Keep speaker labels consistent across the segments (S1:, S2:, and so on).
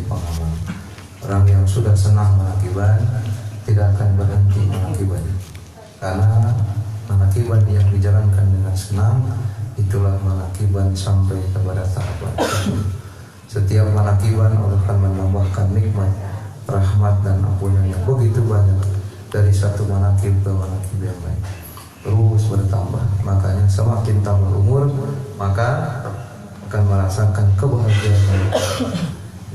S1: pengamal. Orang yang sudah senang manakiban tidak akan berhenti manakiban, karena manakiban yang dijalankan dengan senang itulah manakiban sampai kepada tahapan. Setiap manakiban Allah akan menambahkan nikmat, rahmat dan ampunan yang begitu banyak dari satu manakib ke manakib yang lain, terus bertambah. Makanya semakin tambah umur maka akan merasakan kebahagiaan.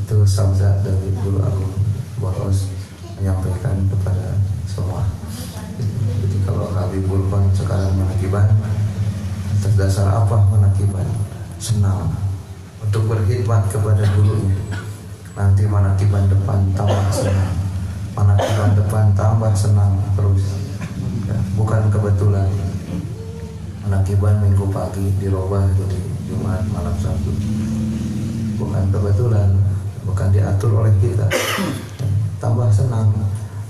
S1: Itu sabda dari Guru Agung Boros menyampaikan kepada semua. Jadi kalau Habibul Fan sekarang manakiban, atas dasar apa manakiban? Senang untuk berkhidmat kepada gurunya. Nanti manakiban depan tambah senang, manakiban depan tambah senang terus. Ya, bukan kebetulan manakiban minggu pagi dirubah jadi Jumat malam Sabtu. Bukan kebetulan, bukan diatur oleh kita. Tambah senang,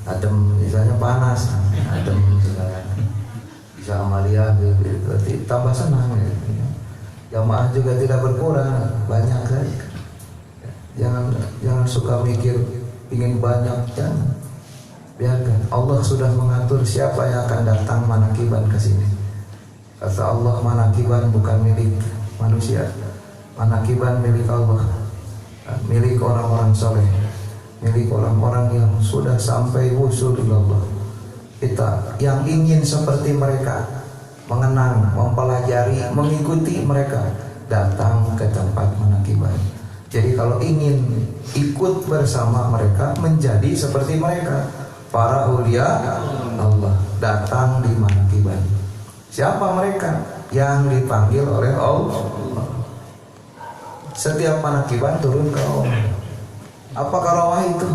S1: adem misalnya panas, adem misalnya bisa amalia berarti tambah senang. Jamaah juga tidak berkurang, banyak saja. Jangan suka mikir ingin banyak, jangan. Biarkan Allah sudah mengatur siapa yang akan datang manakiban ke sini. Kata Allah, manakiban bukan milik manusia, manakiban milik Allah, milik orang-orang soleh, milik orang-orang yang sudah sampai wusul ilallah. Kita yang ingin seperti mereka, mengenang, mempelajari, mengikuti mereka, datang ke tempat manakiban. Jadi kalau ingin ikut bersama mereka, menjadi seperti mereka, para ulia Allah datang di manakiban. Siapa mereka? Yang dipanggil oleh Allah. Setiap manakiban turun ke Allah. Apa karawah itu?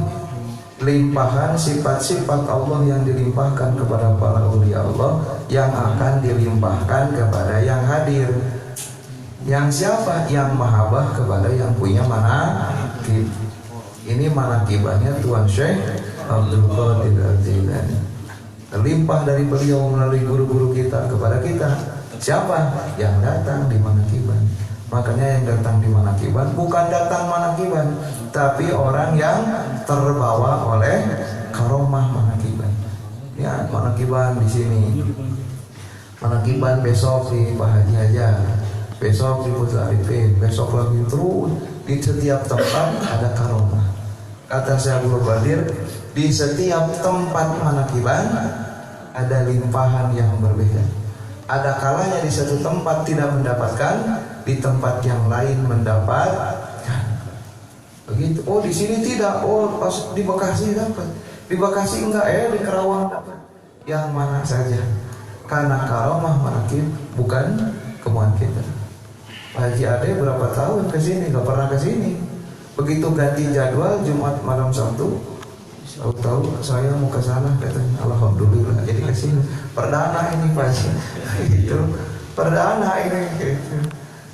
S1: Limpahan sifat-sifat Allah yang dilimpahkan kepada para ulia Allah, yang akan dilimpahkan kepada yang hadir. Yang siapa? Yang mahabbah kepada yang punya manakib. Ini manakibannya Tuan Syekh Abdul Qadir Al-Jailani. Terlimpah dari beliau melalui guru-guru kita kepada kita. Siapa? Yang datang di manakiban. Makanya yang datang di manakiban bukan datang manakiban, tapi orang yang terbawa oleh karomah manakiban. Ya, manakiban di sini. Manakiban besok di Pak Haji aja, besok di Putra Arifin, besok lagi terus. Di setiap tempat ada karomah. Kata Syekh Abdul Qadir, di setiap tempat manakiban ada limpahan yang berbeda. Ada kalanya di satu tempat tidak mendapatkan, di tempat yang lain mendapat. Begitu. Oh, di sini tidak. Oh, pas di Bekasi dapat. Di Bekasi enggak, di Kerawang dapat. Yang mana saja. Karena karomah manakib bukan kemauan kita. Haji Ade berapa tahun ke sini, enggak pernah ke sini. Begitu ganti jadwal Jumat malam Sabtu, tahu saya mau ke sana, katanya alhamdulillah jadi ke sini. Perdana ini Pak. Itu perdana ini gitu.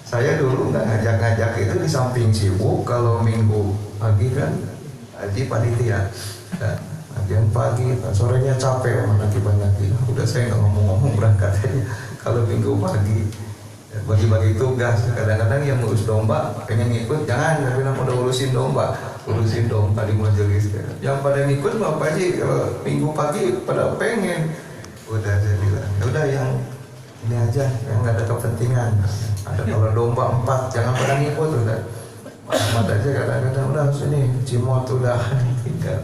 S1: Saya dulu nggak ngajak-ngajak itu, di samping sibuk kalau minggu pagi kan haji panitia, kajian pagi, sorenya capek manakiban lagi. Udah saya nggak ngomong-ngomong berangkat aja. Kalau minggu pagi bagi-bagi tugas, kadang-kadang yang ngurus domba pengen ngikut, jangan, tapi udah urusin domba di majelis. Yang pada ngikut Bapak Haji kalau minggu pagi pada pengen, udah saya bilang, udah yang ini aja yang nggak ada kepentingan. Ada kalau domba 4 jangan pada ngikut, udah Ahmad aja kadang-kadang udah sini Cimot udah tinggal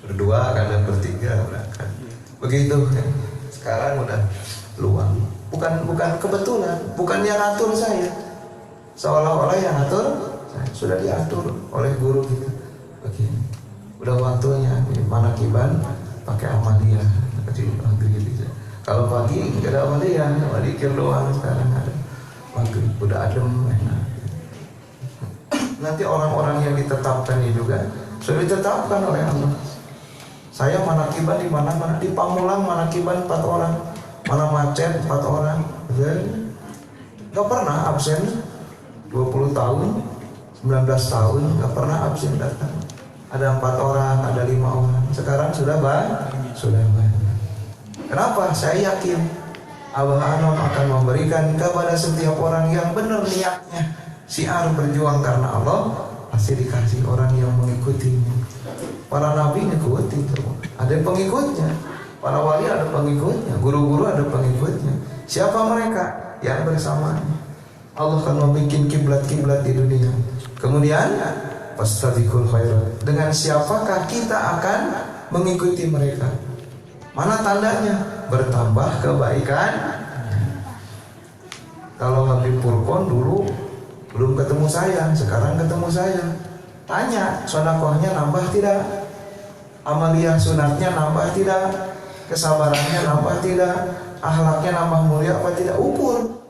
S1: berdua, kadang bertiga berangkat. Begitu sekarang udah luang. Bukan kebetulan, bukan yang atur saya. Seolah-olah yang atur saya, sudah diatur oleh guru kita. Begini, udah waktunya manakiban pakai amaliyah. Kalau pagi nggak ada amaliyah, dikir doang. Sekarang ada maghrib, udah adem, enak. Nanti orang-orang yang ditetapkan ini juga sudah ditetapkan oleh Allah. Saya manakiban di mana-mana, di Pamulang manakiban 4 orang. Mana Macet 4 orang, nggak pernah absen. 20 tahun, 19 tahun nggak pernah absen datang. Ada 4 orang, ada 5 orang. Sekarang sudah banyak. Kenapa? Saya yakin Allah Anom akan memberikan kepada setiap orang yang benar niatnya, siar berjuang karena Allah pasti dikasih orang yang mengikutinya. Para nabi ngikuti itu, ada pengikutnya. Para wali ada pengikutnya, guru-guru ada pengikutnya. Siapa mereka? Yang bersamanya. Allah akan membuat kiblat-kiblat di dunia. Kemudian fastabiqul khairat. Dengan siapakah kita akan mengikuti mereka? Mana tandanya? Bertambah kebaikan. Kalau Habib Purkon dulu belum ketemu saya, sekarang ketemu saya. Tanya, sedekahnya nambah tidak? Amalia sunatnya nambah tidak? Kesabarannya nambah tidak? Akhlaknya nambah mulia apa tidak? Ukur.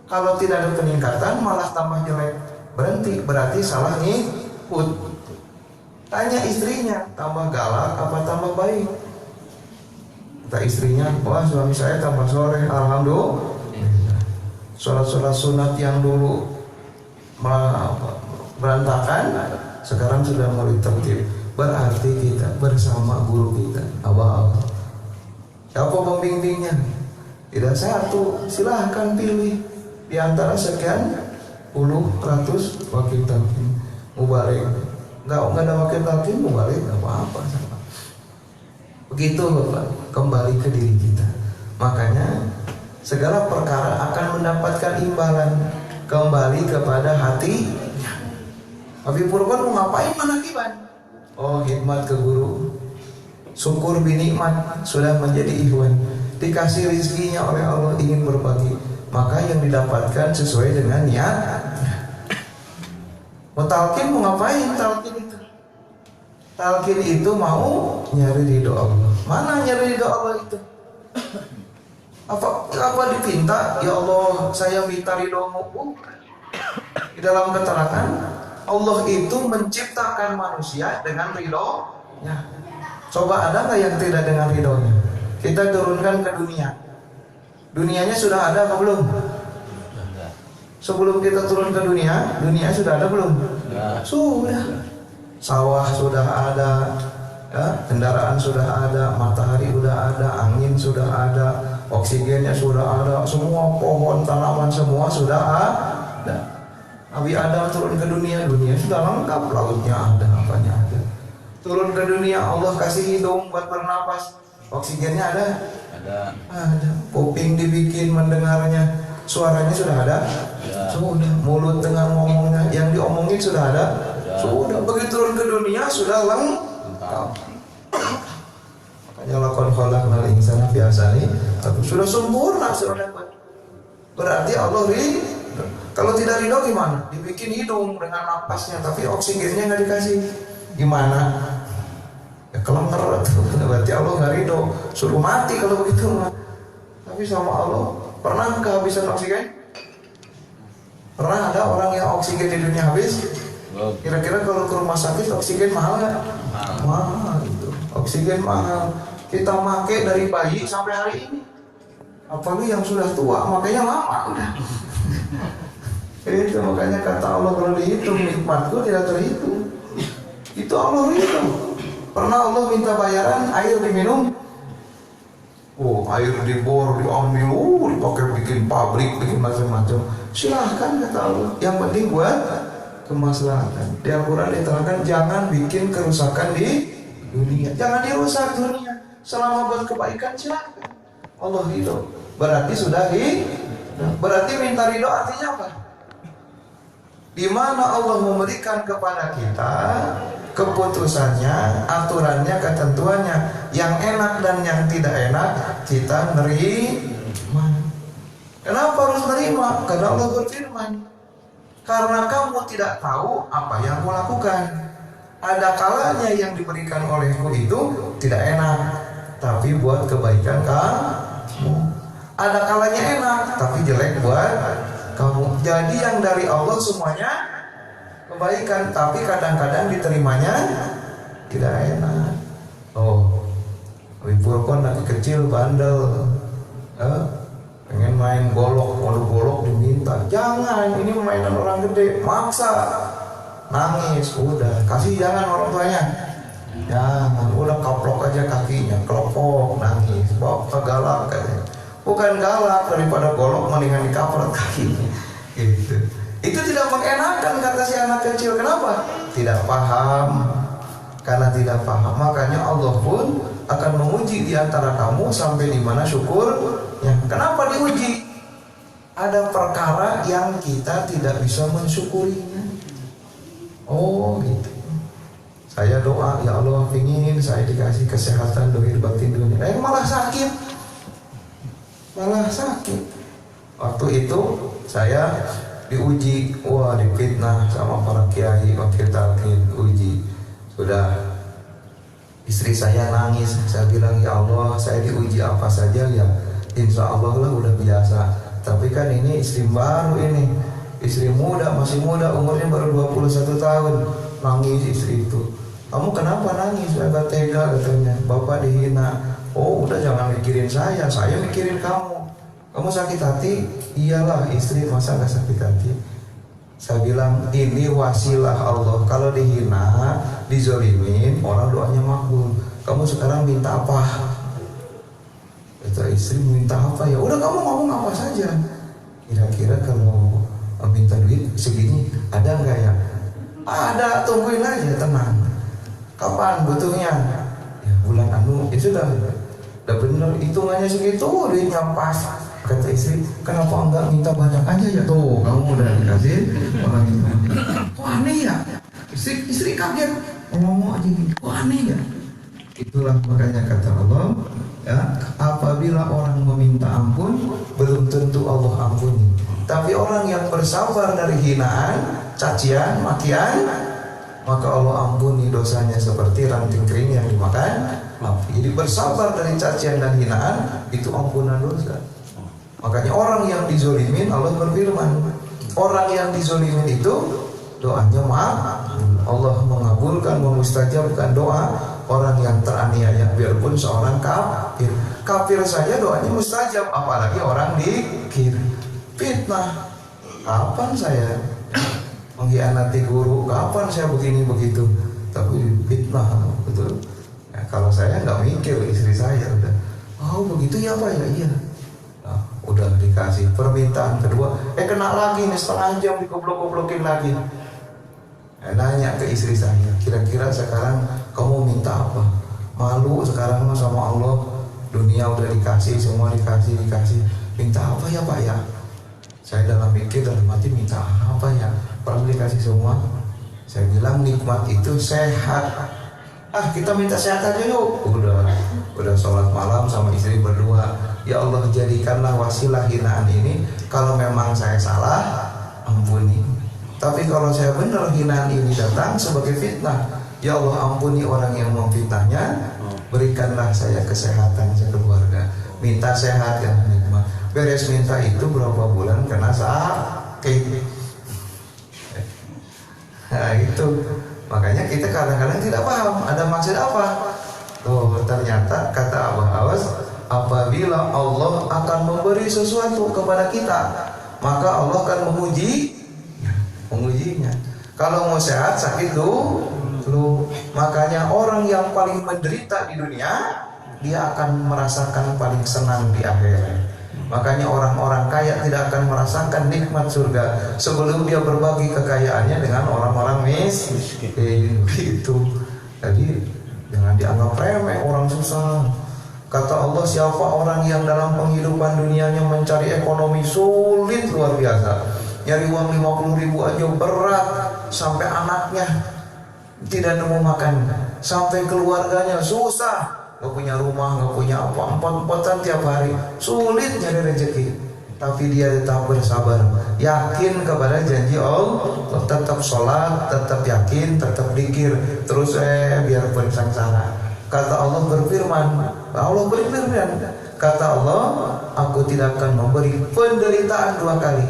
S1: Kalau tidak ada peningkatan malah tambah jelek, berhenti, berarti salah ngikut. Tanya istrinya, tambah galak apa tambah baik? Kata istrinya, wah suami saya tambah soleh, alhamdulillah. Sholat-sholat sunat yang dulu berantakan, sekarang sudah mulai tertib. Berarti kita bersama guru kita, Abah. Siapa pembimbingnya? Tidak satu, silahkan pilih di antara sekian puluh ratus wakil talqin. Mubarak, nggak ada wakil talqin, mubarak nggak apa-apa. Begitu Bapak, kembali ke diri kita. Makanya segala perkara akan mendapatkan imbalan kembali kepada hati. Habib Purkon mau ngapain manakiban? Oh, khidmat ke guru. Syukur binikmat, sudah menjadi ikhwan. Dikasih rizkinya oleh Allah, ingin berbagi, maka yang didapatkan sesuai dengan niat. Mau talqin mau ngapain talqin itu? Talqin itu mau nyari ridho Allah. Mana nyari ridho Allah itu? Apa dipinta? Ya Allah, saya minta ridhomu. Di dalam keterangan, Allah itu menciptakan manusia dengan ridhonya. Coba ada nggak yang tidak dengan ridhonya? Kita turunkan ke dunia. Dunianya sudah ada atau belum? Sebelum kita turun ke dunia, dunia sudah ada belum? Sudah. Sawah sudah ada, ya, kendaraan sudah ada, matahari sudah ada, angin sudah ada, oksigennya sudah ada, semua pohon, tanaman semua sudah ada. Nabi Adam turun ke dunia, dunia sudah lengkap, lautnya ada, apanya ada. Turun ke dunia, Allah kasih hidung buat bernapas, oksigennya ada? Ada. Kuping dibikin mendengarnya, suaranya sudah ada? Sudah. Mulut dengan ngomongnya, yang diomongin sudah ada? Sudah. Begitu turun ke dunia sudah lengkap. Makanya lakon khalaqnal insana fi ahsani taqwim. Sudah sempurna, sudah dapat. Berarti Allah ridho. Kalau tidak ridho gimana? Dibikin hidung dengan napasnya, tapi oksigennya nggak dikasih. Gimana? Ya kelenger tuh. Berarti Allah nggak ridho. Suruh mati kalau begitu. Tapi sama Allah, pernah kehabisan oksigen? Pernah ada orang yang oksigen di dunia habis? Kira-kira kalau ke rumah sakit oksigen mahal nggak? Mahal itu. Oksigen mahal. Kita make dari bayi sampai hari ini. Apalagi yang sudah tua, makanya lama udah. Itu makanya kata Allah, kalau dihitung nikmatku tidak terhitung. Itu Allah hitung. Pernah Allah minta bayaran air diminum? Oh, air dibor, diambil, dipakai bikin pabrik, bikin macam-macam. Silahkan kata Allah. Yang penting buat kemaslahatan. Di Al-Quran diterangkan jangan bikin kerusakan di dunia. Jangan dirusak dunia. Selama buat kebaikan silahkan. Allah ridho. Berarti sudah berarti minta ridho artinya apa? Di mana Allah memberikan kepada kita keputusannya, aturannya, ketentuannya, yang enak dan yang tidak enak kita nerima. Kenapa harus nerima? Karena Allah berfirman, karena kamu tidak tahu apa yang kulakukan. Ada kalanya yang diberikan olehku itu tidak enak, tapi buat kebaikan kamu. Ada kalanya enak, tapi jelek buat kamu. Jadi yang dari Allah semuanya kebaikan, tapi kadang-kadang diterimanya tidak enak. Oh, Habib Purkon lagi kecil bandel, pengen main golok, waduh golok diminta, jangan, ini mainan orang gede, maksa, nangis, udah kasih jangan orang tuanya, jangan, udah kaplok aja kakinya, kelopok, nangis, bawa galak katanya. Bukan galak, daripada golok mendingan dikaplok kakinya. Gitu. Itu tidak mengenakan kata si anak kecil. Kenapa? Tidak paham. Karena tidak paham, makanya Allah pun akan menguji di antara kamu sampai di mana syukurnya. Kenapa diuji? Ada perkara yang kita tidak bisa mensyukurinya. Oh gitu. Saya doa, ya Allah ingin saya dikasih kesehatan dohir batin dunia. Malah sakit. Malah sakit. Waktu itu saya diuji, wah difitnah sama para kiai, wakil talqin, uji. Sudah istri saya nangis, saya bilang ya Allah saya diuji apa saja ya insya Allah lah udah biasa. Tapi kan ini istri baru ini, istri muda, masih muda, umurnya baru 21 tahun. Nangis istri itu. Kamu kenapa nangis? Saya gak tega katanya, bapak dihina. Oh udah jangan mikirin saya mikirin kamu. Kamu sakit hati? Iyalah istri, masa gak sakit hati? Saya bilang ini wasilah Allah. Kalau dihina, dizolimin, orang doanya makbul. Kamu sekarang minta apa? Kata istri, minta apa ya? Udah kamu ngomong apa saja. Kira-kira kalau minta duit segini ada nggak ya? Ada, tungguin aja, tenang. Kapan butuhnya? Ya bulan anu, itu udah bener hitungannya segitu, duitnya pas. Kata istri, kenapa enggak minta banyak aja ya? Tuh, kamu udah dikasih orang itu. Kok aneh ya? Istri kaget, ngomong aja gini, kok aneh ya? Itulah makanya kata Allah, ya, apabila orang meminta ampun, belum tentu Allah ampuni. Tapi orang yang bersabar dari hinaan, cacian, makian, maka Allah ampuni dosanya seperti ranting kering yang dimakan. Jadi bersabar dari cacian dan hinaan, itu ampunan dosa. Makanya orang yang dizolimin, Allah berfirman, orang yang dizolimin itu doanya maaf. Allah mengabulkan, memustajabkan doa orang yang teraniaya, biarpun seorang kafir. Kafir saja doanya mustajab, apalagi orang dikir. Fitnah. Kapan saya mengkhianati guru? Kapan saya begini begitu? Tapi fitnah, betul. Ya, kalau saya nggak mikir, istri saya udah, oh begitu ya Pak ya, iya. Udah dikasih permintaan kedua, kena lagi nih setengah jam dikoblok-koblokin lagi. Nanya ke istri saya, kira-kira sekarang kamu minta apa? Malu sekarang sama Allah, dunia udah dikasih, semua dikasih. Minta apa ya Pak ya? Saya dalam mikir, dalam hati minta apa ya? Padahal dikasih semua. Saya bilang nikmat itu sehat. Kita minta sehat aja yuk. Udah sholat malam sama istri berdua. Ya Allah jadikanlah wasilah hinaan ini. Kalau memang saya salah, ampuni. Tapi kalau saya benar hinaan ini datang sebagai fitnah, ya Allah ampuni orang yang memfitnahnya. Berikanlah saya kesehatan sekeluarga. Minta sehat ya nikmat. Beres minta itu berapa bulan kena sakit. Nah itu. Makanya kita kadang-kadang tidak paham ada maksud apa. Oh ternyata kata Abah Awas, apabila Allah akan memberi sesuatu kepada kita, maka Allah akan mengujinya. Kalau mau sehat sakit dulu. Makanya orang yang paling menderita di dunia, dia akan merasakan paling senang di akhirat. Makanya orang-orang kaya tidak akan merasakan nikmat surga sebelum dia berbagi kekayaannya dengan orang-orang miskin. Itu. Jadi jangan dianggap remeh orang susah. Kata Allah, siapa orang yang dalam penghidupan dunianya mencari ekonomi sulit luar biasa, nyari uang 50.000 aja berat, sampai anaknya tidak nemu makan, sampai keluarganya susah, gak punya rumah, gak punya apa, empat-empatan tiap hari, sulit nyari rezeki. Tapi dia tetap bersabar, yakin kepada janji Allah, tetap sholat, tetap yakin, tetap dzikir, terus biarpun sengsara. Kata Allah berfirman, kata Allah, aku tidak akan memberi penderitaan 2 kali.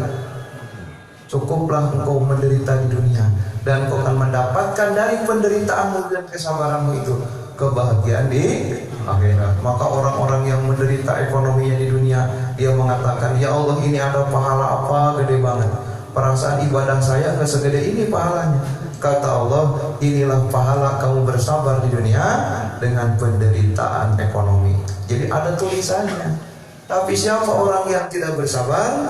S1: Cukuplah engkau menderita di dunia, dan kau akan mendapatkan dari penderitaanmu dan kesabaranmu itu kebahagiaan di akhirat. Maka orang-orang yang menderita ekonominya di dunia, dia mengatakan, ya Allah ini ada pahala apa gede banget, perasaan ibadah saya gak segede ini pahalanya. Kata Allah, inilah pahala kamu bersabar di dunia dengan penderitaan ekonomi. Jadi ada tulisannya. Tapi siapa orang yang tidak bersabar,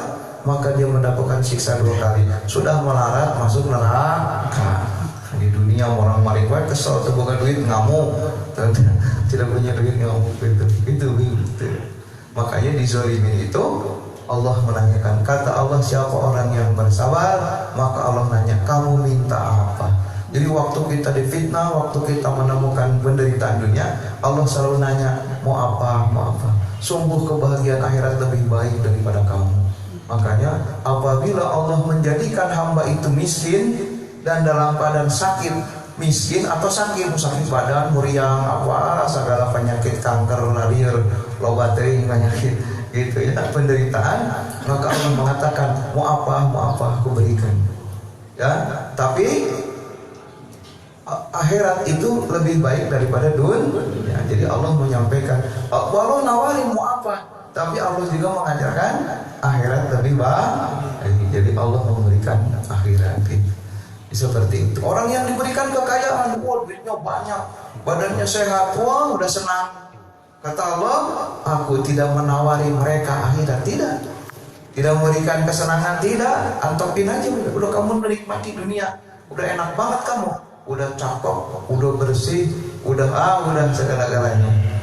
S1: maka dia mendapatkan siksa 2 kali. Sudah melarat masuk neraka. Di dunia orang maling wae kesel teu boga duit ngamuk, tidak punya duit ngamuk itu. Makanya dizalimin itu Allah menanyakan, kata Allah, siapa orang yang bersabar, maka Allah nanya, kamu minta apa? Jadi waktu kita difitnah, waktu kita menemukan penderitaan dunia, Allah selalu nanya, mau apa, mau apa. Sungguh kebahagiaan akhirat lebih baik daripada kamu. Makanya apabila Allah menjadikan hamba itu miskin dan dalam keadaan sakit, miskin atau sakit badan, muriang, apa segala penyakit, kanker, lalir, loba teuing penyakit gitu ya, penderitaan, maka Allah mengatakan, mau apa aku berikan. Ya, tapi akhirat itu lebih baik daripada dunia. Jadi Allah menyampaikan, walau nawarin mau apa, tapi Allah juga mengajarkan akhirat lebih baik. Jadi Allah memberikan akhirat itu. Seperti itu. Orang yang diberikan kekayaan, duitnya banyak, badannya sehat, wah udah senang. Kata Allah, aku tidak menawari mereka akhirat, tidak memberikan kesenangan, tidak. Antepin aja, udah kamu menikmati dunia, udah enak banget kamu, udah cakep, udah bersih, udah segala-galanya.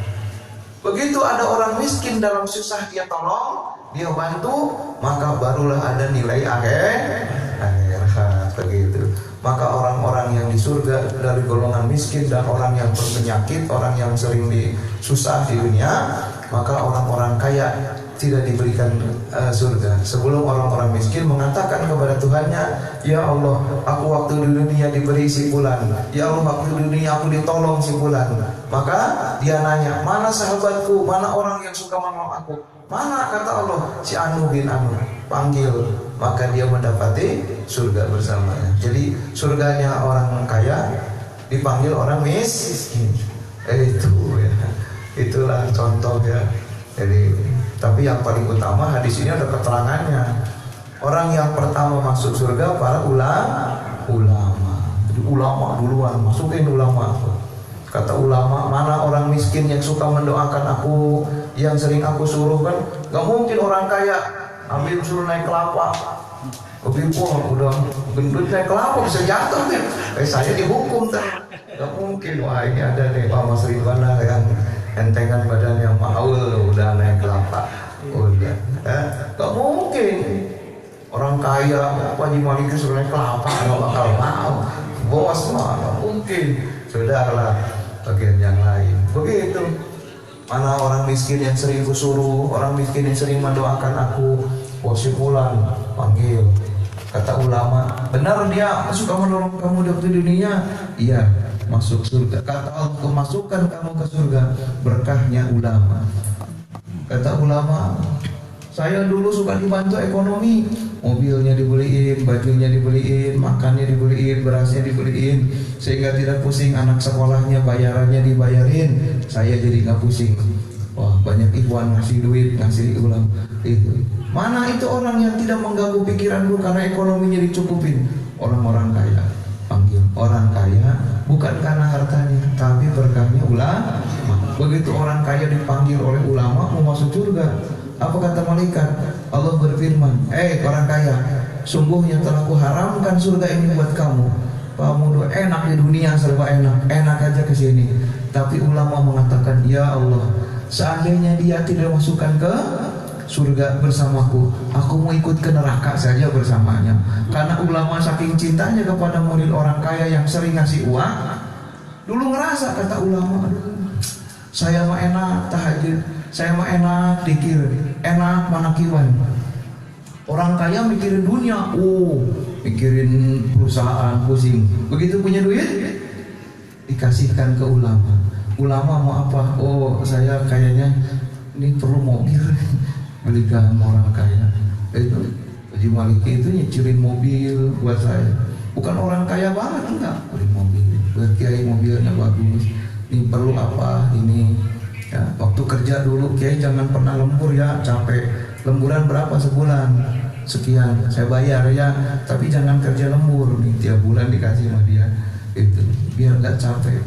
S1: Begitu ada orang miskin dalam susah, dia tolong, dia bantu, maka barulah ada nilai akhirat begitu. Maka orang-orang yang di surga dari golongan miskin dan orang yang berpenyakit, orang yang sering susah di dunia, maka orang-orang kaya tidak diberikan surga. Sebelum orang-orang miskin mengatakan kepada Tuhannya, ya Allah, aku waktu di dunia diberi si fulan, ya Allah, waktu di dunia aku ditolong si fulan. Maka dia nanya, mana sahabatku, mana orang yang suka menolong aku? Mana, kata Allah, si Anu bin Anu, panggil, maka dia mendapati surga bersamanya. Jadi surganya orang kaya dipanggil orang miskin. Itu ya, itulah contoh ya. Jadi, tapi yang paling utama hadis ini ada keterangannya. Orang yang pertama masuk surga para ulama. Jadi ulama duluan, masukin ulama. Kata ulama, mana orang miskin yang suka mendoakan aku, yang sering aku suruh kan? Gak mungkin orang kaya ambil suruh naik kelapa. Kepipul udah gendut naik kelapa bisa jatuh kan? Saya dihukum kan? Gak mungkin. Wah, ini ada nih Pak Mas Ridwana yang entengan badannya maul udah naik kelapa. Udah, gak mungkin. Orang kaya, Pak Haji Malik suruh naik kelapa gak bakal mau. Bos mah gak mungkin. Sudahlah, bagian yang lain. Begitu. Mana orang miskin yang sering kusuruh, orang miskin yang sering mendoakan aku, wasifulan panggil. Kata ulama, benar dia suka menolong kamu di dunia? Iya, masuk surga. Kata Allah, masukkan kamu ke surga berkahnya ulama. Kata ulama, saya dulu suka dibantu ekonomi, mobilnya dibeliin, bajunya dibeliin, makannya dibeliin, berasnya dibeliin, sehingga tidak pusing, anak sekolahnya bayarannya dibayarin, saya jadi nggak pusing. Wah, banyak ikhwan ngasih duit, ngasih ulama itu. Mana itu orang yang tidak mengganggu pikiranku karena ekonominya dicukupin? Orang-orang kaya. Panggil orang kaya bukan karena hartanya, tapi berkahnya ulama. Begitu orang kaya dipanggil oleh ulama mau masuk surga. Apa kata malaikat? Allah berfirman, orang kaya, sungguhnya telah kuharamkan surga ini buat kamu. Kamu enak di dunia, serba enak aja ke sini. Tapi ulama mengatakan, ya Allah, seandainya dia tidak masukkan ke surga bersamaku, aku mau ikut ke neraka saja bersamanya. Karena ulama saking cintanya kepada murid orang kaya yang sering ngasih uang, dulu ngerasa, kata ulama, saya mah enak tahajud, saya mah enak dikir, enak manakiwan. Orang kaya mikirin dunia, mikirin perusahaan, pusing. Begitu punya duit, dikasihkan ke ulama. Ulama mau apa? Saya kayaknya ini perlu mobil, belikan orang kaya. Itu Haji Maliki itu nyicilin mobil buat saya. Bukan orang kaya banget, enggak, beli mobil. Buat kiai mobilnya bagus. Ini perlu apa? Ini. Ya, waktu kerja dulu kiai jangan pernah lembur ya, capek. Lemburan berapa sebulan? Sekian, saya bayar ya, tapi jangan kerja lembur nih, tiap bulan dikasih sama dia. Itu biar nggak capek.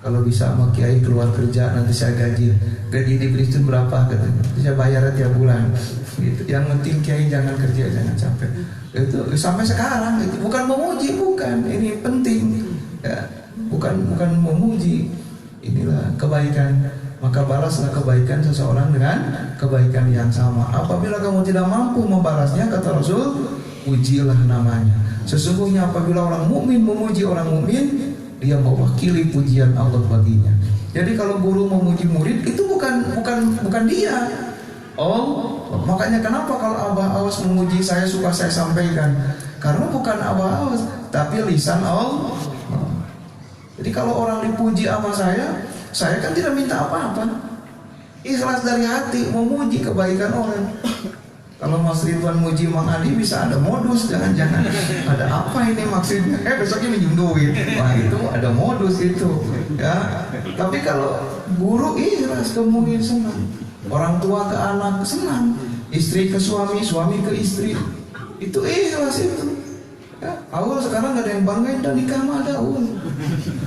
S1: kalau bisa sama kiai keluar kerja nanti saya gaji diberi itu berapa katanya, saya bayar tiap bulan gitu. Yang penting kiai jangan kerja, jangan capek. Itu sampai sekarang itu bukan memuji, bukan, ini penting ya, bukan memuji. Inilah kebaikan, maka balaslah kebaikan seseorang dengan kebaikan yang sama. Apabila kamu tidak mampu membalasnya, kata Rasul, pujilah namanya. Sesungguhnya apabila orang mukmin memuji orang mukmin, dia mewakili pujian Allah baginya. Jadi kalau guru memuji murid itu bukan dia. Oh, makanya kenapa kalau Abah Awas memuji saya suka saya sampaikan, karena bukan Abah Awas tapi lisan Allah. Jadi kalau orang dipuji sama saya kan tidak minta apa-apa, ikhlas dari hati memuji kebaikan orang. Kalau Mas Ridwan muji Mang Adi bisa ada modus, jangan-jangan ada apa ini maksudnya? Besoknya minjem duit, wah itu ada modus itu, ya. Tapi kalau guru ikhlas ke murid senang, orang tua ke anak senang, istri ke suami, suami ke istri, itu ikhlas itu. Ya, awal sekarang nggak ada yang banggain dan nikah mah ada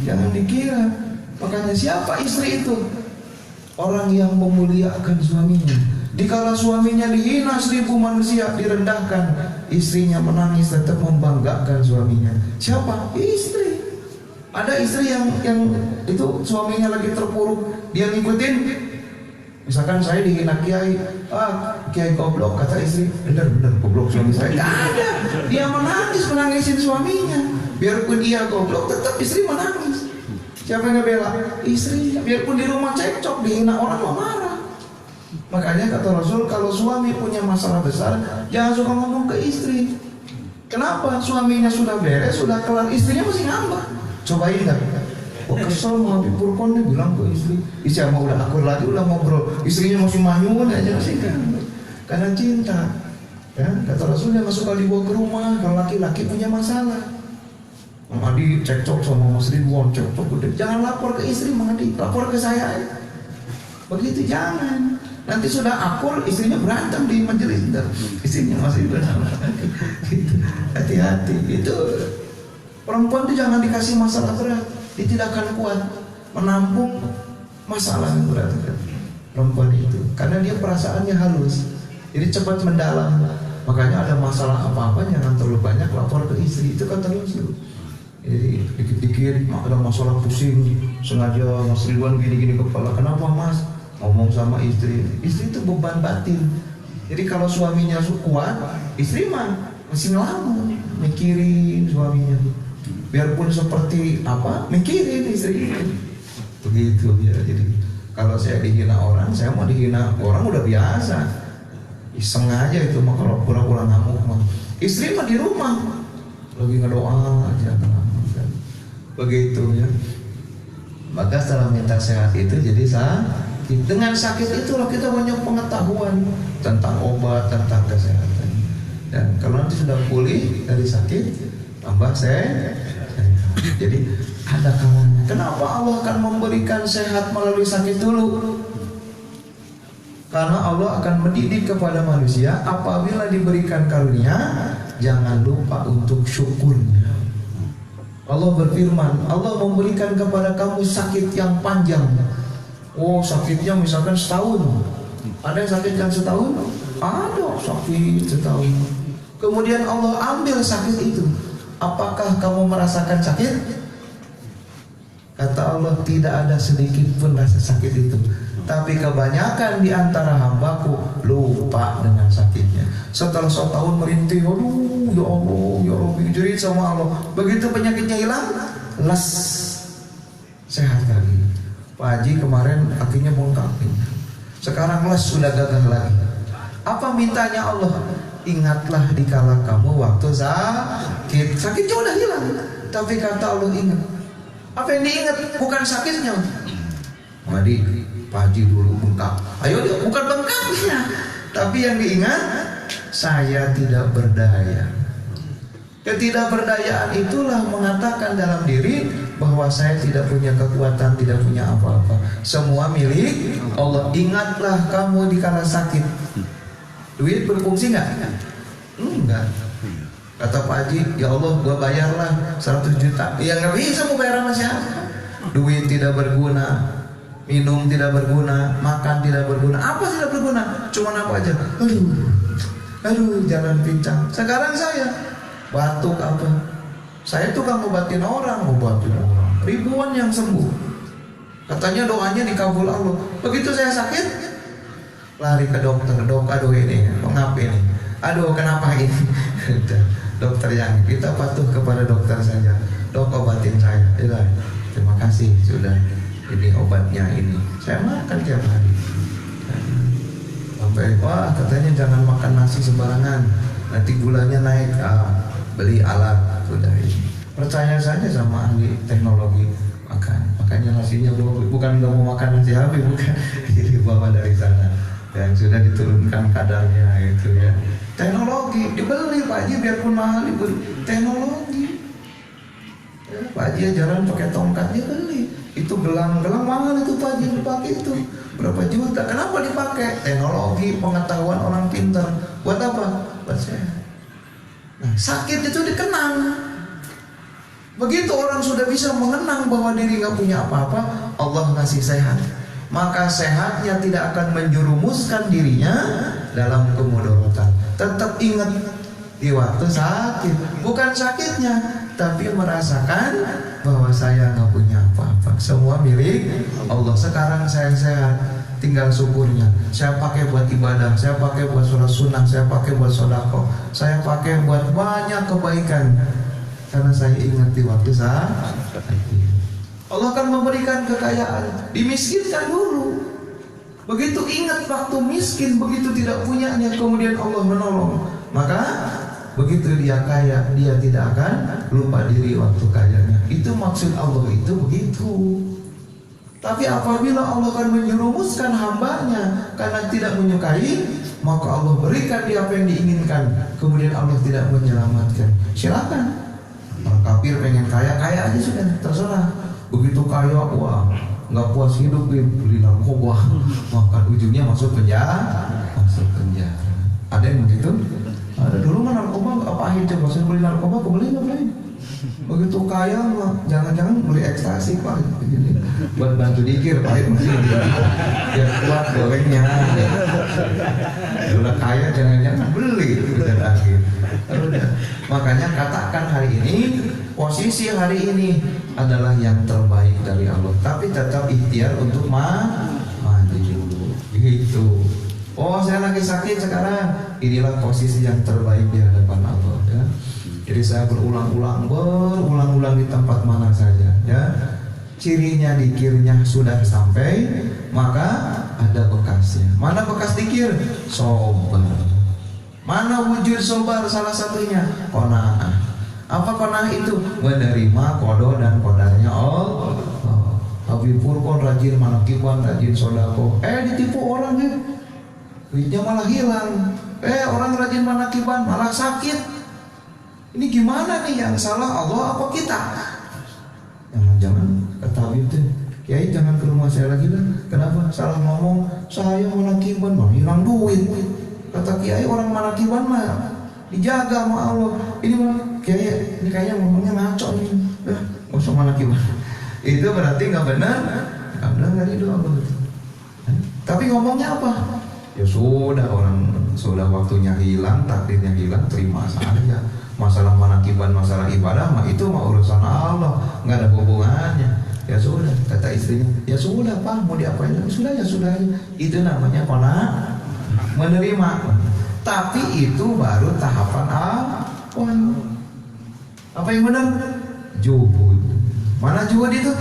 S1: jangan dikira. Makanya siapa istri itu? Orang yang memuliakan suaminya. Dikala suaminya dihina 1000 manusia, direndahkan, istrinya menangis tetap membanggakan suaminya. Siapa? Istri. Ada istri yang itu suaminya lagi terpuruk, dia ngikutin. Misalkan saya dihina kiai, kiai goblok, kata istri, bener goblok suami saya. Gak ada. Dia menangisin suaminya. Biarpun dia goblok, tetap istri menangis. Siapa yang ngebela? Istri. Biarpun di rumah cekcok, dihina orang marah. Makanya kata Rasul, kalau suami punya masalah besar, jangan suka ngomong ke istri. Kenapa? Suaminya sudah beres, sudah kelar, istrinya masih ngambek. Cobain dah. Kesel mau Habib Burkon dia bilang ke istri, istri mau udah akur lagi, udah ngobrol, istrinya masih manyun aja masih kan. Karena cinta. Ya, kata Rasul jangan suka dibawa ke rumah kalau laki-laki punya masalah. Mang Adi cekcok sama Mas Ridwan, cekcok gede. Jangan lapor ke istri Mang Adi, lapor ke saya. Begitu jangan. Nanti sudah akur, istrinya berantem di majelis, istrinya masih berantem. Gitu. Hati-hati. Itu perempuan itu jangan dikasih masalah berat, dia tidak akan kuat menampung masalah yang berat. Perempuan itu, karena dia perasaannya halus, jadi cepat mendalam. Makanya ada masalah apa-apa jangan terlalu banyak lapor ke istri, itu kan terus. Jadi dikit-dikit ada masalah pusing, sengaja Mas Ridwan gini-gini kepala. Kenapa Mas? Ngomong sama istri itu beban batin. Jadi kalau suaminya kuat, istri mah masih ngelamun, mikirin suaminya. Biarpun seperti apa, mikirin istri. Begitu ya. Jadi kalau saya dihina orang, saya mau dihina orang udah biasa. Iseng aja itu mah kalau pura-pura ngamuk mah. Istri mah di rumah lagi ngedoa aja kan. Begitu ya. Maka setelah minta sehat itu jadi dengan sakit itulah kita banyak pengetahuan tentang obat, tentang kesehatan. Dan kalau nanti sudah pulih dari sakit, tambah sehat. Jadi ada kalanya. Kenapa Allah akan memberikan sehat melalui sakit dulu? Karena Allah akan mendidik kepada manusia apabila diberikan karunia, jangan lupa untuk syukurnya. Allah berfirman, Allah memberikan kepada kamu sakit yang panjang. Oh, sakitnya misalkan setahun. Ada yang sakit yang setahun? Ada sakit setahun. Kemudian Allah ambil sakit itu. Apakah kamu merasakan sakit? Kata Allah, tidak ada sedikit pun rasa sakit itu. Tapi kebanyakan di antara hambaku lupa dengan sakitnya. Setelah setahun merintih, aduh ya Allah, jerit sama Allah. Begitu penyakitnya hilang, les, sehat lagi. Pak Haji kemarin kakinya bengkak, sekarang les sudah gagah lagi. Apa mintanya Allah? Ingatlah dikala kamu waktu sakitnya udah hilang. Tapi kata Allah ingat. Apa yang diingat? Bukan sakitnya. Wadi, Pak Haji dulu bengkak. Ayo dia bukan bengkaknya, tapi yang diingat saya tidak berdaya. Ketidakberdayaan itulah mengatakan dalam diri bahwa saya tidak punya kekuatan, tidak punya apa-apa. Semua milik Allah. Ingatlah kamu dikala sakit. Duit berfungsi nggak? Enggak. Kata Pak Haji, ya Allah, gua bayarlah 100 juta. Ya nggak bisa mau bayar sama siapa? duit tidak berguna, minum tidak berguna, makan tidak berguna. Apa tidak berguna? Cuman apa aja? Aduh, jalan pincang. Sekarang saya batuk apa? Saya tukang ngobatin orang. Ribuan yang sembuh. Katanya doanya dikabul Allah. Begitu saya sakit, lari ke dokter. Dok, aduh ini, mengapa ini? Aduh, kenapa ini? Dokter yang kita patuh kepada dokter saja. Dok, obatin saya. Yalah, terima kasih sudah. Ini obatnya ini. Saya makan tiap hari. Sampai wah katanya jangan makan nasi sembarangan. Nanti gulanya naik. Beli alat sudah ini. Percaya saja sama ahli teknologi makan. Makanya nasinya bukan nggak mau makan nasi habis, bukan. Jadi bawa dari sana. Yang sudah diturunkan kadarnya itu ya. Teknologi dibeli Pak Haji biarpun mahal dibeli. Teknologi. Ya, Pak Haji ajaran pakai tongkat dia beli. Itu gelang mahal itu Pak Haji dipakai itu berapa juta. Kenapa dipakai? Teknologi pengetahuan orang pintar. Buat apa? Buat sehat. Nah, sakit itu dikenang. Begitu orang sudah bisa mengenang bahwa diri nggak punya apa-apa, Allah ngasih sehat. Maka sehatnya tidak akan menjerumuskan dirinya dalam kemudaratan. Tetap ingat di waktu sakit, bukan sakitnya, tapi merasakan bahwa saya nggak punya apa-apa. Semua milik Allah. Sekarang saya sehat, tinggal syukurnya. Saya pakai buat ibadah, saya pakai buat sholat sunnah, saya pakai buat sodako, saya pakai buat banyak kebaikan. Karena saya ingat di waktu sakit. Allah akan memberikan kekayaan. Dimiskinkan dulu. Begitu ingat waktu miskin, begitu tidak punyanya, kemudian Allah menolong. Maka begitu dia kaya, dia tidak akan lupa diri waktu kayanya. Itu maksud Allah itu begitu. Tapi apabila Allah akan menjerumuskan hambanya karena tidak menyukai, maka Allah berikan dia apa yang diinginkan, kemudian Allah tidak menyelamatkan. Silakan. Orang kafir pengen kaya aja sudah, terserah. Begitu kaya, wah nggak puas hidup, beli narkoba, maka ujungnya masuk penjara. Ada yang begitu? Ada. Dulu mah narkoba nggak pahit, coba saya beli narkoba, kebeli nggak beli. Begitu kaya, jangan-jangan beli ekstasi Pak, buat bantu dikir pahit masih biar kuat gorengnya. Udah kaya jangan-jangan beli dan akhir. Makanya katakan hari ini, posisi hari ini adalah yang terbaik dari Allah. Tapi tetap ikhtiar untuk maju dulu. Gitu. Oh, saya lagi sakit sekarang. Inilah posisi yang terbaik di hadapan Allah. Ya. Jadi saya berulang-ulang di tempat mana saja. Ya. Cirinya dikirnya sudah sampai, maka ada bekasnya. Mana bekas dikir? Sobar. Mana wujud sobar salah satunya? Qanaah. Apa qanaah itu? Menerima qada dan qadarnya Allah. Habib Furqan rajin manakiban, rajin sodako. Ditipu orang ya. Duitnya malah hilang. Orang rajin manakiban malah sakit. Ini gimana nih, yang salah Allah apa kita? Jangan kata Habib tuh, Kiai jangan ke rumah saya lagi lah. Kenapa? Salah ngomong, saya manakiban malah hilang duit. Kata Kiai orang manakiban mah dijaga sama Allah. Ini mah Kiai ini kayaknya ngomongnya ngaco nih. Nggak usah manakiban. Itu berarti nggak benar. Nggak benar nggak itu Allah. Tapi ngomongnya apa? Ya sudah, orang sudah waktunya hilang, takdirnya hilang, terima saja. Masalah manakiban, masalah ibadah mah itu mah urusan Allah, nggak ada hubungannya. Ya sudah, kata istrinya, ya sudah Pak, mau diapain? Sudah ya sudah. Itu namanya qanaah, menerima. Tapi itu baru tahapan awal. Apa yang benar? Juhud. Mana juhud itu?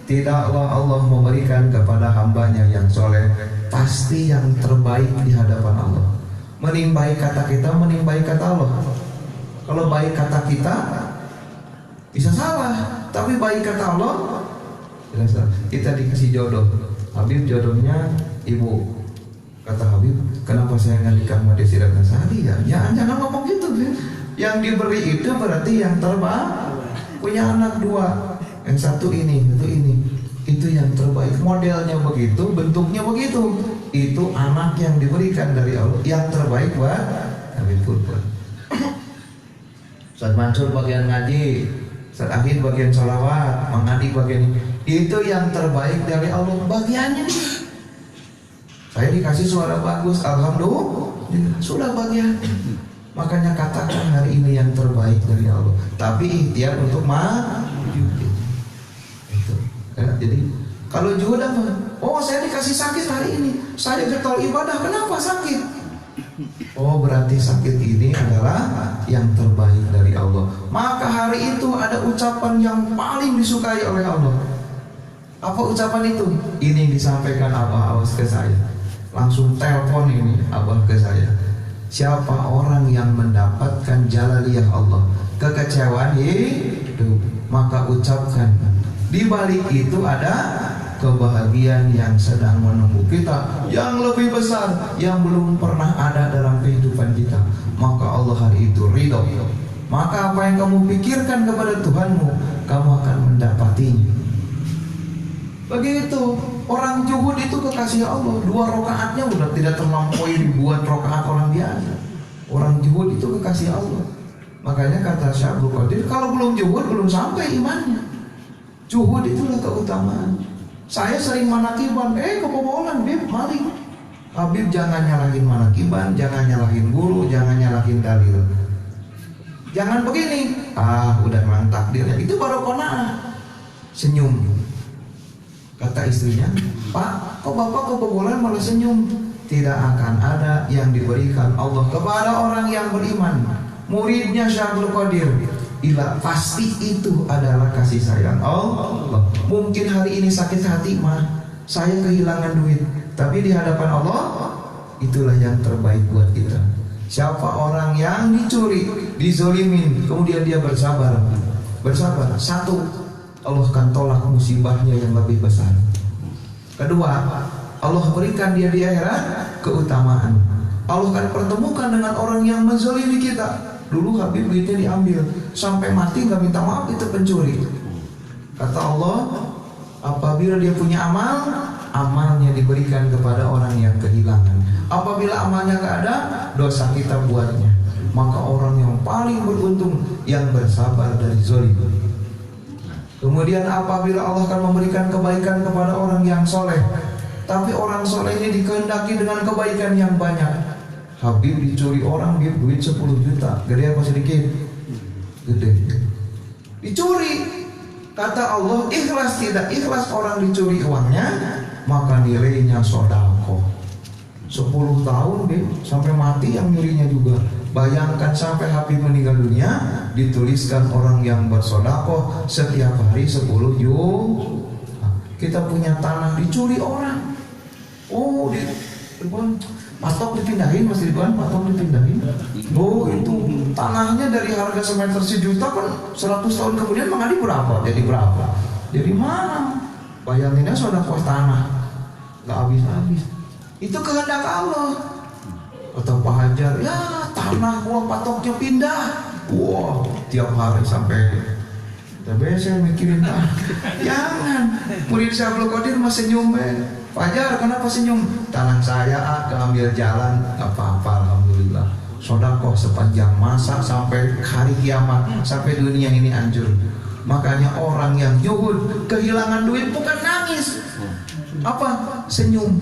S1: Tidaklah Allah memberikan kepada hambanya yang soleh pasti yang terbaik di hadapan Allah. Menimbai kata kita, menimbai kata Allah. Kalau baik kata kita bisa salah, tapi baik kata Allah tidak salah. Kita dikasih jodoh, Habib jodohnya ibu. Kata Habib, kenapa saya nggak nikah sama Desi Ratnasari? Ya jangan ngomong gitu. Yang diberi itu berarti yang terbaik. Punya anak 2, yang satu ini, itu yang terbaik. Modelnya begitu, bentuknya begitu. Itu anak yang diberikan dari Allah, yang terbaik buat Habib Furqan. Ustaz Mansur bagian ngaji, Ustaz Ahid bagian sholawat, Mang Adi bagian itu yang terbaik dari Allah bagiannya nih. Saya dikasih suara bagus, alhamdulillah, sudah bagian. Makanya katakan hari ini yang terbaik dari Allah. Tapi ikhtiar untuk maju. Itu. Ya, jadi kalau juhud apa? Oh, saya dikasih sakit hari ini. Saya getol ibadah, kenapa sakit? Oh, berarti sakit ini adalah yang terbaik dari Allah. Maka hari itu ada ucapan yang paling disukai oleh Allah. Apa ucapan itu? Ini disampaikan Abah Awas ke saya. Langsung telepon ini Abah ke saya. Siapa orang yang mendapatkan jalaliyah Allah, kekecewaan hidup, maka ucapkan di balik itu ada kebahagiaan yang sedang menunggu kita yang lebih besar yang belum pernah ada dalam kehidupan kita. Maka Allah hari itu ridho. Maka apa yang kamu pikirkan kepada Tuhanmu, kamu akan mendapatinya. Begitu orang juhud itu kekasih Allah. 2 rakaatnya udah tidak terlampaui ribuan rakaat orang biasa. Orang juhud itu kekasih Allah. Makanya kata Syekh Abdul Qadir, kalau belum juhud belum sampai imannya. Juhud itulah keutamaan. Saya sering manakiban, kebobolan Bib, maling. Habib jangan nyalahin manakiban, jangan nyalahin guru, jangan nyalahin dalil. Jangan begini, udah memang takdirnya. Itu baru qanaah. Senyum. Kata istrinya, Pak, kok bapak kebobolan malah senyum? Tidak akan ada yang diberikan Allah kepada orang yang beriman. Muridnya Syekh Abdul Qadir, pasti itu adalah kasih sayang Allah. Mungkin hari ini sakit hati mah, saya kehilangan duit, tapi di hadapan Allah itulah yang terbaik buat kita. Siapa orang yang dicuri, dizolimin, kemudian dia bersabar. Satu, Allah akan tolak musibahnya yang lebih besar. Kedua, Allah berikan dia di akhirat keutamaan. Allah akan pertemukan dengan orang yang menzolimi kita. Dulu Habib duitnya diambil, sampai mati gak minta maaf, itu pencuri. Kata Allah, apabila dia punya amal, amalnya diberikan kepada orang yang kehilangan. Apabila amalnya gak ada, dosa kita buatnya. Maka orang yang paling beruntung yang bersabar dari zolim. Kemudian apabila Allah akan memberikan kebaikan kepada orang yang soleh, tapi orang soleh ini dikehendaki dengan kebaikan yang banyak. Habib dicuri orang, dia duit 10 juta. Gede apa sedikit? Gede. Dicuri. Kata Allah, ikhlas tidak ikhlas orang dicuri uangnya, maka nilainya sodako. 10 tahun deh, sampai mati yang nyurinya juga. Bayangkan sampai Habib meninggal dunia, dituliskan orang yang bersodako setiap hari 10 juta. Kita punya tanah dicuri orang. Oh, patok dipindahin, Mas Ridwan, patok dipindahin. Oh, itu tanahnya dari harga semeter sejuta kan 100 tahun kemudian mengali berapa? Jadi berapa? Jadi mana? Bayanginnya sedekah tanah, nggak habis-habis. Itu kehendak Allah. Kata Pak Hajar, ya tanah gua patoknya pindah. Wah, tiap hari sampai. Tapi saya mikirin jangan. Murid Syekh Abdul Qadir masih senyum. Fajar, kenapa senyum? Tanah saya keambil jalan, gak apa-apa, alhamdulillah. Sodakoh sepanjang masa sampai hari kiamat, sampai dunia ini hancur. Makanya orang yang juhud kehilangan duit bukan nangis. Apa? Senyum.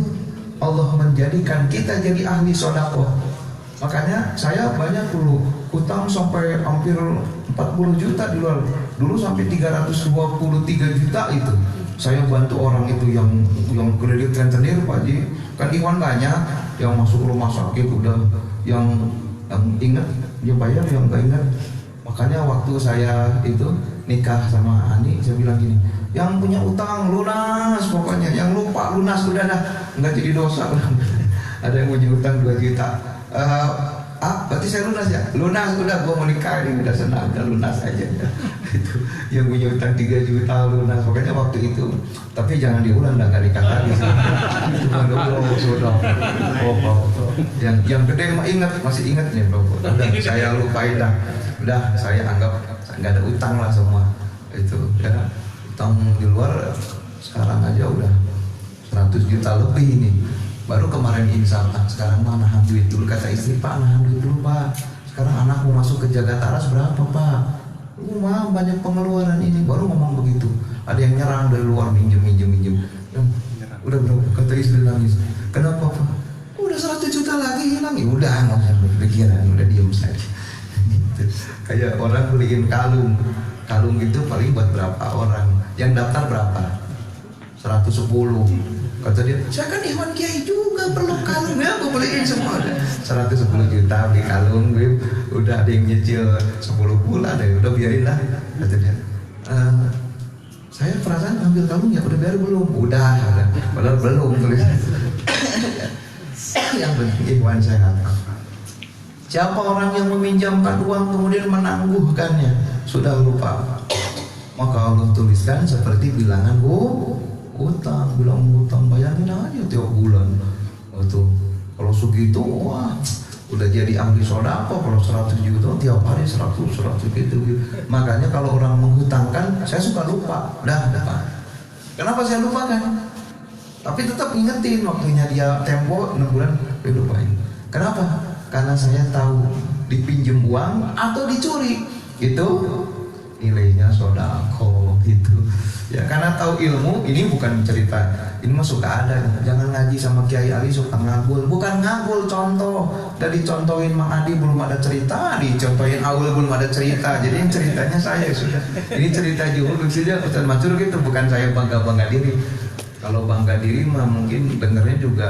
S1: Allah menjadikan kita jadi ahli sodakoh. Makanya saya banyak dulu utang sampai hampir 40 juta dulu sampai 323 juta itu. Saya bantu orang itu yang kredit rentenir Pak Ji. Kan Iwan banyak yang masuk rumah sakit udah yang ingat dia bayar, yang gak ingat. Makanya waktu saya itu nikah sama Ani, saya bilang gini, yang punya utang lunas pokoknya, yang lupa lunas udah dah, nggak jadi dosa. Ada yang punya utang 2 juta, berarti saya lunas ya? Lunas, udah gua mau nikah ini, udah senang, udah lunas aja. Itu yang punya utang 3 juta lunas, pokoknya waktu itu. Tapi jangan diulang, dah gak nikah lagi. Sudah. Yang gede mah ingat, masih ingat nih bro. Udah saya lupain dah. Udah saya anggap nggak ada utang lah semua. Itu ya, utang di luar sekarang aja udah 100 juta lebih ini. Baru kemarin insaf, sekarang mah nahan duit dulu. Kata istri, Pak nahan duit dulu Pak, sekarang anak mau masuk ke Jaga Taras berapa Pak? Wah, banyak pengeluaran ini, baru ngomong begitu. Ada yang nyerang dari luar, minjem. Udah berapa? Kata istri nangis. Kenapa Pak? Udah 100 juta lagi hilang. Ya udah, nggak usah berpikiran, udah diem saja. Gitu. Kayak orang beliin kalung gitu paling buat berapa orang? Yang daftar berapa? 110. Kata dia, saya kan Iwan Kiai juga perlu kalung, ya aku beliin semua. 110 juta beli kalung, udah ada yang nyicil 10 bulan, udah biarin lah. Kata dia, saya perasaan ambil kalung ya udah biar belum? Udah, padahal belum tulis. Yang penting Iwan sehat. Siapa orang yang meminjamkan uang kemudian menangguhkannya sudah lupa, maka Allah tuliskan seperti bilangan utang, bilang utang, bayangin aja tiap bulan. Kalau segitu, wah, udah jadi ahli sodako. Kalau 100 juta tiap hari 100 gitu. Makanya kalau orang menghutangkan, saya suka lupa. Kenapa saya lupakan? Tapi tetap ingetin waktunya dia tempo 6 bulan, lupain. Kenapa? Karena saya tahu dipinjam uang atau dicuri itu nilainya sodako gitu. Ya, karena tahu ilmu ini bukan cerita, ini mah suka ada. Jangan ngaji sama Kiai Ali suka ngagul, bukan ngagul, contoh. Dan dicontohin Mang Adi belum ada cerita, dicontohin Aul belum ada cerita. Jadi yang ceritanya saya sudah. Ini cerita Juhud saja Ustaz Mansur gitu, bukan saya bangga diri. Kalau bangga diri mah mungkin dengernya juga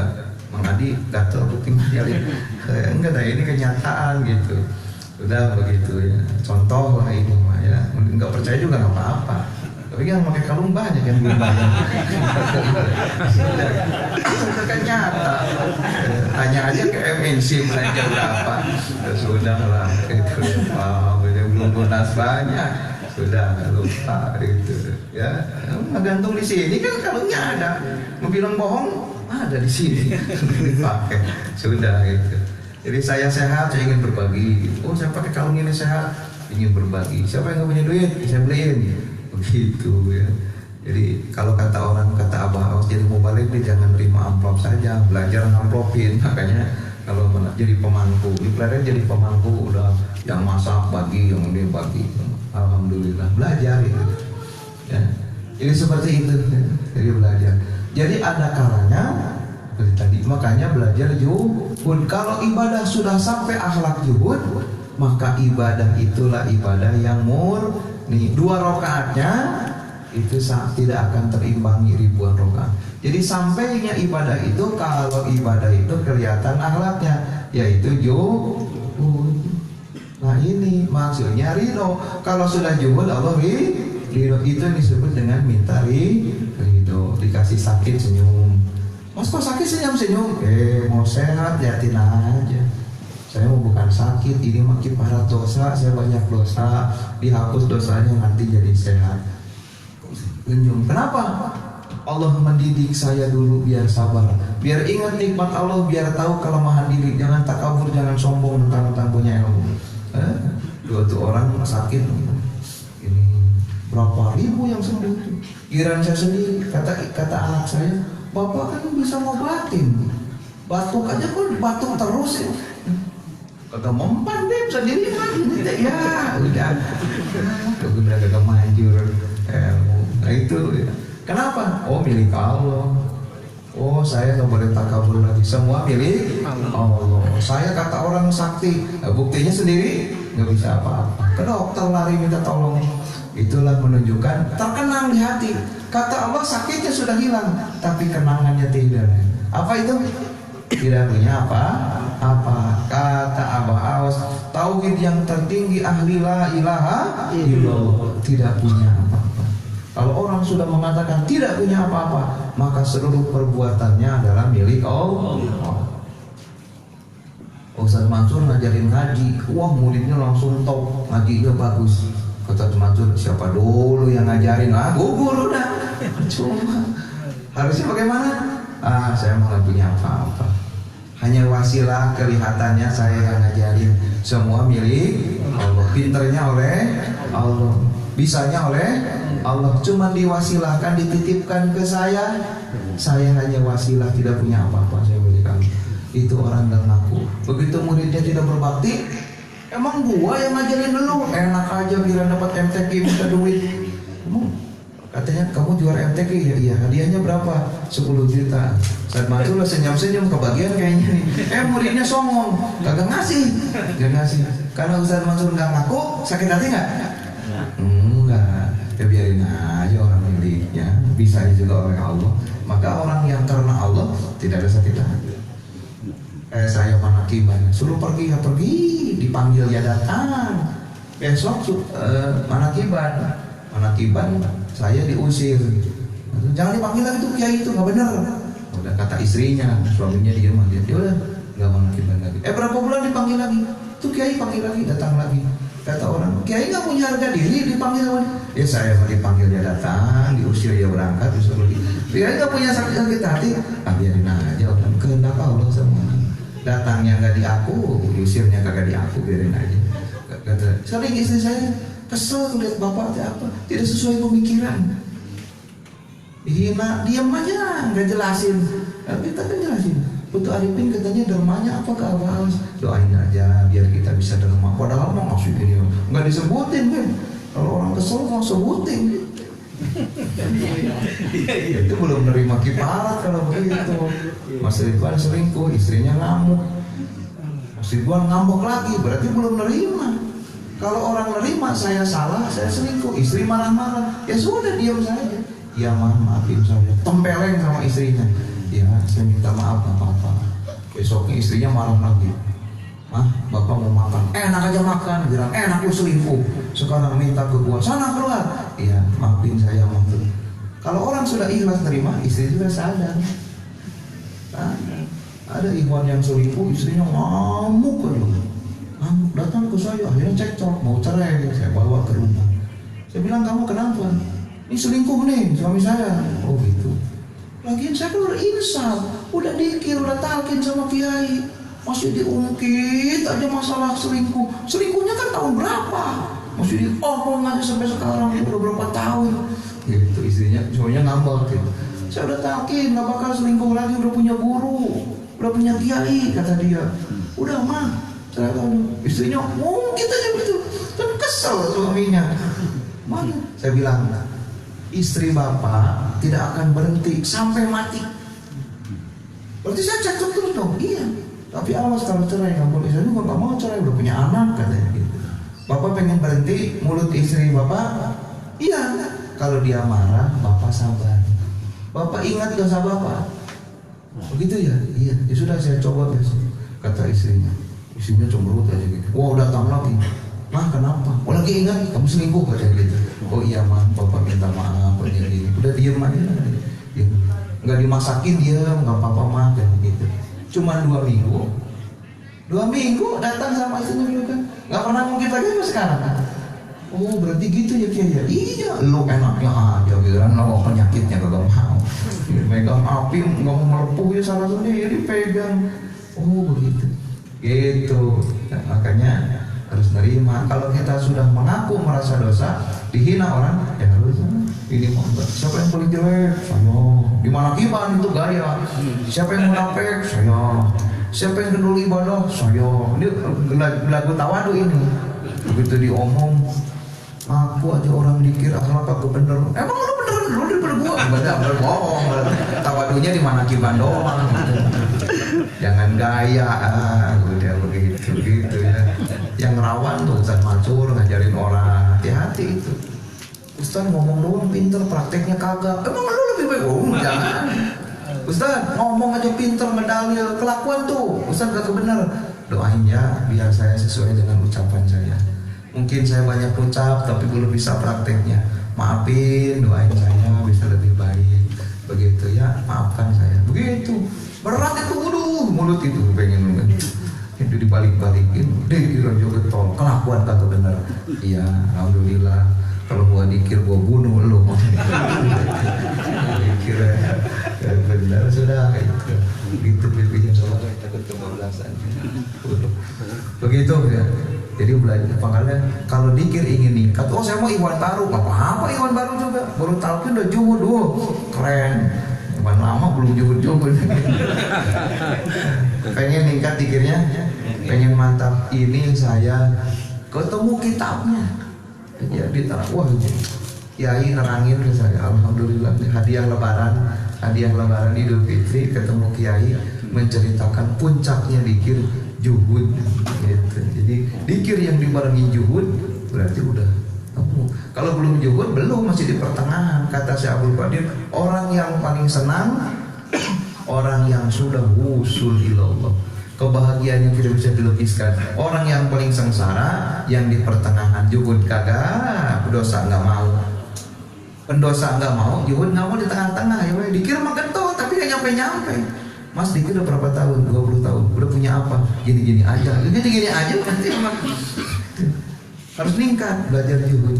S1: Mang Adi gatel kuping kali. Enggak, ini kenyataan gitu. Udah begitu ya. Contoh lah ini mah ya. Enggak percaya juga enggak apa-apa. Tapi yang pakai kalung banyak yang belum bayar. Itu kan nyata. Tanya aja ke MNC belanja berapa. Sudah lah itu. Belum lunas banyak. Sudah lupa itu ya. Gantung di sini kan kalungnya ada. Mau bilang bohong ada di sini. Dipakai. Sudah gitu. Jadi saya sehat, saya ingin berbagi. Oh, saya pakai kalung ini sehat, ingin berbagi. Siapa yang nggak punya duit, saya beliin. Begitu ya. Jadi kalau kata Abah Awas, jadi mau balik jangan terima amplop saja, belajar ngamplopin. Makanya kalau jadi pemangku, belajar jadi pemangku, udah yang masak bagi, yang ini bagi. Alhamdulillah belajar ya. Jadi seperti itu ya. Jadi belajar. Jadi ada kalanya tadi, makanya belajar juhud. Kalau ibadah sudah sampai akhlak juhud, maka ibadah itulah ibadah yang murni. 2 rakaatnya itu tidak akan terimbangi ribuan rakaat. Jadi sampainya ibadah itu, kalau ibadah itu kelihatan akhlaknya, yaitu juhud. Nah ini maksudnya ridho. Kalau sudah juhud Allah ridho, itu yang disebut dengan minta ridho. Dikasih sakit senyum. Mas kok sakit senyum? Mau sehat liatin aja. Saya mau bukan sakit, ini mah kiparat dosa, saya banyak dosa, dihapus dosanya nanti jadi sehat. Senyum. Kenapa? Allah mendidik saya dulu biar sabar, biar ingat nikmat Allah, biar tahu kelemahan diri, jangan takabur, jangan sombong tentang punya ilmu. Dua orang sakit, ini berapa ribu yang sembuh? Giliran saya sendiri, kata anak saya, Bapak kan bisa ngobatin, batuk aja kok batuk terus ya. Kata mempan deh sendiri ya udah, udah gak manjur ilmu. Nah itu ya. Kenapa? Oh milik Allah. Oh saya nggak boleh takabur lagi, semua milik Allah. Saya kata orang sakti, buktinya sendiri nggak bisa apa-apa. Ke dokter lari minta tolong. Itulah menunjukkan terkenang di hati. Kata Allah sakitnya sudah hilang, tapi kenangannya tidak. Apa itu? Tidak punya apa-apa. Kata Abah Awas, tauhid yang tertinggi ahli la ilaha illallah, tidak punya apa-apa. Kalau orang sudah mengatakan tidak punya apa-apa, maka seluruh perbuatannya adalah milik Allah. Ustaz Mansur ngajarin ngaji, wah muridnya langsung top, ngajinya bagus. Kata Ustaz Mansur, siapa dulu yang ngajarin? Gugur udah. Cuma harusnya bagaimana? Saya mau nggak punya apa-apa. Hanya wasilah, kelihatannya saya yang ngajarin. Semua milik Allah. Pinternya oleh Allah, bisanya oleh Allah. Cuma diwasilahkan, dititipkan ke saya. Saya hanya wasilah, tidak punya apa-apa. Saya milik Allah. Itu orang dan ngaku. Begitu muridnya tidak berbakti, Emang gua yang ngajarin lu? Enak aja kira dapat MTQ minta duit. Katanya kamu juara MTQ ya? Iya, hadiahnya berapa? 10 juta. Saat Mansur lah senyum-senyum kebagian kayaknya nih. Muridnya songong, kagak ngasih. Gak ngasih. Karena Ustaz Mansur nggak ngaku, sakit hati nggak? Enggak. Ya biarin aja orang miliknya. Bisa juga oleh Allah. Maka orang yang karena Allah tidak ada sakit hati. Saya Manakiban, suruh pergi ya pergi, dipanggil ya datang. Besok Manakiban, saya diusir. Jangan dipanggil lagi tuh kiai itu, nggak benar. Udah kata istrinya, suaminya diem aja. Ya udah, nggak Manakiban lagi. Berapa bulan dipanggil lagi? Tuh kiai panggil lagi, datang lagi. Kata orang, kiai nggak punya harga diri, dipanggil lagi. Ya saya mau dipanggil dia datang, diusir dia berangkat, terus lagi. Kiai nggak punya sakit hati, biarin aja orang kehendak Allah semuanya. Datangnya nggak diaku, diusirnya kagak diaku, biarin aja. Kata, sering istri saya kesel lihat bapak apa, tidak sesuai pemikiran. Dihina, diam aja, nggak jelasin. Kita kan jelasin. Untuk Arifin katanya dermanya apa ke awal? Doain aja biar kita bisa derma. Padahal mau maksud ini nggak disebutin kan? Kalau orang kesel mau sebutin. Itu belum nerima kiparat kalau begitu. Mas Ridwan selingkuh, istrinya ngamuk. Mas Ridwan ngambek lagi, berarti belum nerima. Kalau orang nerima saya salah, saya selingkuh, istri marah-marah, ya sudah diam saja. Ya maafin saya, tempeleng sama istrinya. Ya saya minta maaf nggak apa-apa. Besoknya istrinya marah lagi. Bapak mau makan, enak aja makan, bilang enak lu selingkuh. Sekarang minta ke gua, sana keluar. Iya, maafin saya maafin. Kalau orang sudah ikhlas terima, istri juga sadar. Ada ikhwan yang selingkuh, istrinya ngamuk aja. Datang ke saya, akhirnya cekcok, mau cerai, saya bawa ke rumah. Saya bilang, kamu kenapa? Ini selingkuh nih, suami saya. Oh gitu. Lagian saya kan udah insaf, udah dikir, udah talkin sama kiai. Masih diungkit aja masalah selingkuh. Selingkuhnya kan tahun berapa? Masih diomong aja sampai sekarang, udah berapa tahun. Gitu istrinya, suaminya ngambek gitu. Saya udah talkin, gak bakal selingkuh lagi, udah punya guru, udah punya kiai, kata dia. Udah mah, saya tahu. Istrinya ngungkit aja begitu. Kan kesel suaminya. Mana? Saya bilang, istri bapak tidak akan berhenti sampai mati. Berarti saya cek terus dong. Iya. Tapi awas kalau cerai nggak boleh. Saya juga nggak mau cerai, udah punya anak katanya gitu. Bapak pengen berhenti mulut istri bapak? Iya. Kalau dia marah, bapak sabar. Bapak ingat dosa bapak. Begitu ya? Iya. Ya sudah saya coba besok. Kata istrinya. Istrinya cemberut aja gitu. Wow, datang lagi. Kenapa? Oh lagi ingat kamu selingkuh katanya gitu. Oh iya bapak minta maaf aja gitu. Udah diem aja. Gitu. Nggak dimasakin dia, nggak apa-apa mah kayak gitu. Cuma 2 minggu. 2 minggu datang sama istrinya dulu kan. Nggak pernah mungkin lagi sampai sekarang kan. Oh berarti gitu ya Kiai ya. Iya, lu enaknya aja gitu kan. Lo penyakitnya kagak mau. Megang api nggak mau melepuh ya salah sendiri dipegang. Oh begitu. Gitu. Nah, makanya harus nerima. Kalau kita sudah mengaku merasa dosa, dihina orang, ya harus ini membuat. Siapa yang paling jelek? Saya. Di Manakiban itu gaya. Siapa yang munafik? Saya. Siapa yang kedul ibadah? Saya. Ini lagu tawadu ini. Begitu diomong, aku aja orang dikira akhlak aku bener. Emang lu bener? Lu daripada gua? Bener bohong. Tawadunya di Manakiban doang. Jangan gaya, udah begitu gitu ya. Yang rawan tuh Ustaz Mansur ngajarin orang, hati-hati itu. Ustaz ngomong doang pinter, prakteknya kagak. Emang lu lebih baik? Oh jangan. Ustaz ngomong aja pinter, ngedalil, kelakuan tuh Ustaz kagak bener. Doain ya biar saya sesuai dengan ucapan saya. Mungkin saya banyak ucap tapi belum bisa prakteknya. Maafin, doain saya bisa lebih baik. Begitu ya, maafkan saya. Begitu. Berat itu mulut itu pengen itu dibalik-balikin. Dikir aja getol, kelakuan kagak bener. Iya, alhamdulillah. Kalau gua dikir gua bunuh lu. Dikir benar sudah itu. Gitu bikin sholat takut kebablasan. Begitu ya. Jadi belajar makanya kalau dikir ingin ningkat, oh saya mau ikhwan baru, nggak apa-apa ikhwan baru juga. Baru talqin udah juhud, keren. Lama belum juhud. Pengen ningkat dikirnya, pengen mantap. Ini saya ketemu kitabnya. Ya diterang, wah Kiai nerangin ke saya, alhamdulillah hadiah lebaran Idul Fitri ketemu Kiai menceritakan puncaknya zikir juhud gitu. Jadi zikir yang dibarengi juhud berarti udah kalau belum juhud belum, masih di pertengahan. Kata Syekh Abdul Qadir, orang yang paling senang orang yang sudah wusul ilallah. Kebahagiaan yang tidak bisa dilukiskan. Orang yang paling sengsara yang di pertengahan, juhud kagak, dosa nggak mau. Pendosa nggak mau, juhud nggak mau di tengah-tengah. Ya dikir mah kentut tapi nggak nyampe-nyampe. Mas dikir udah berapa tahun? 20 tahun. Udah punya apa? Gini-gini aja. Gini-gini aja nanti emang harus meningkat belajar juhud.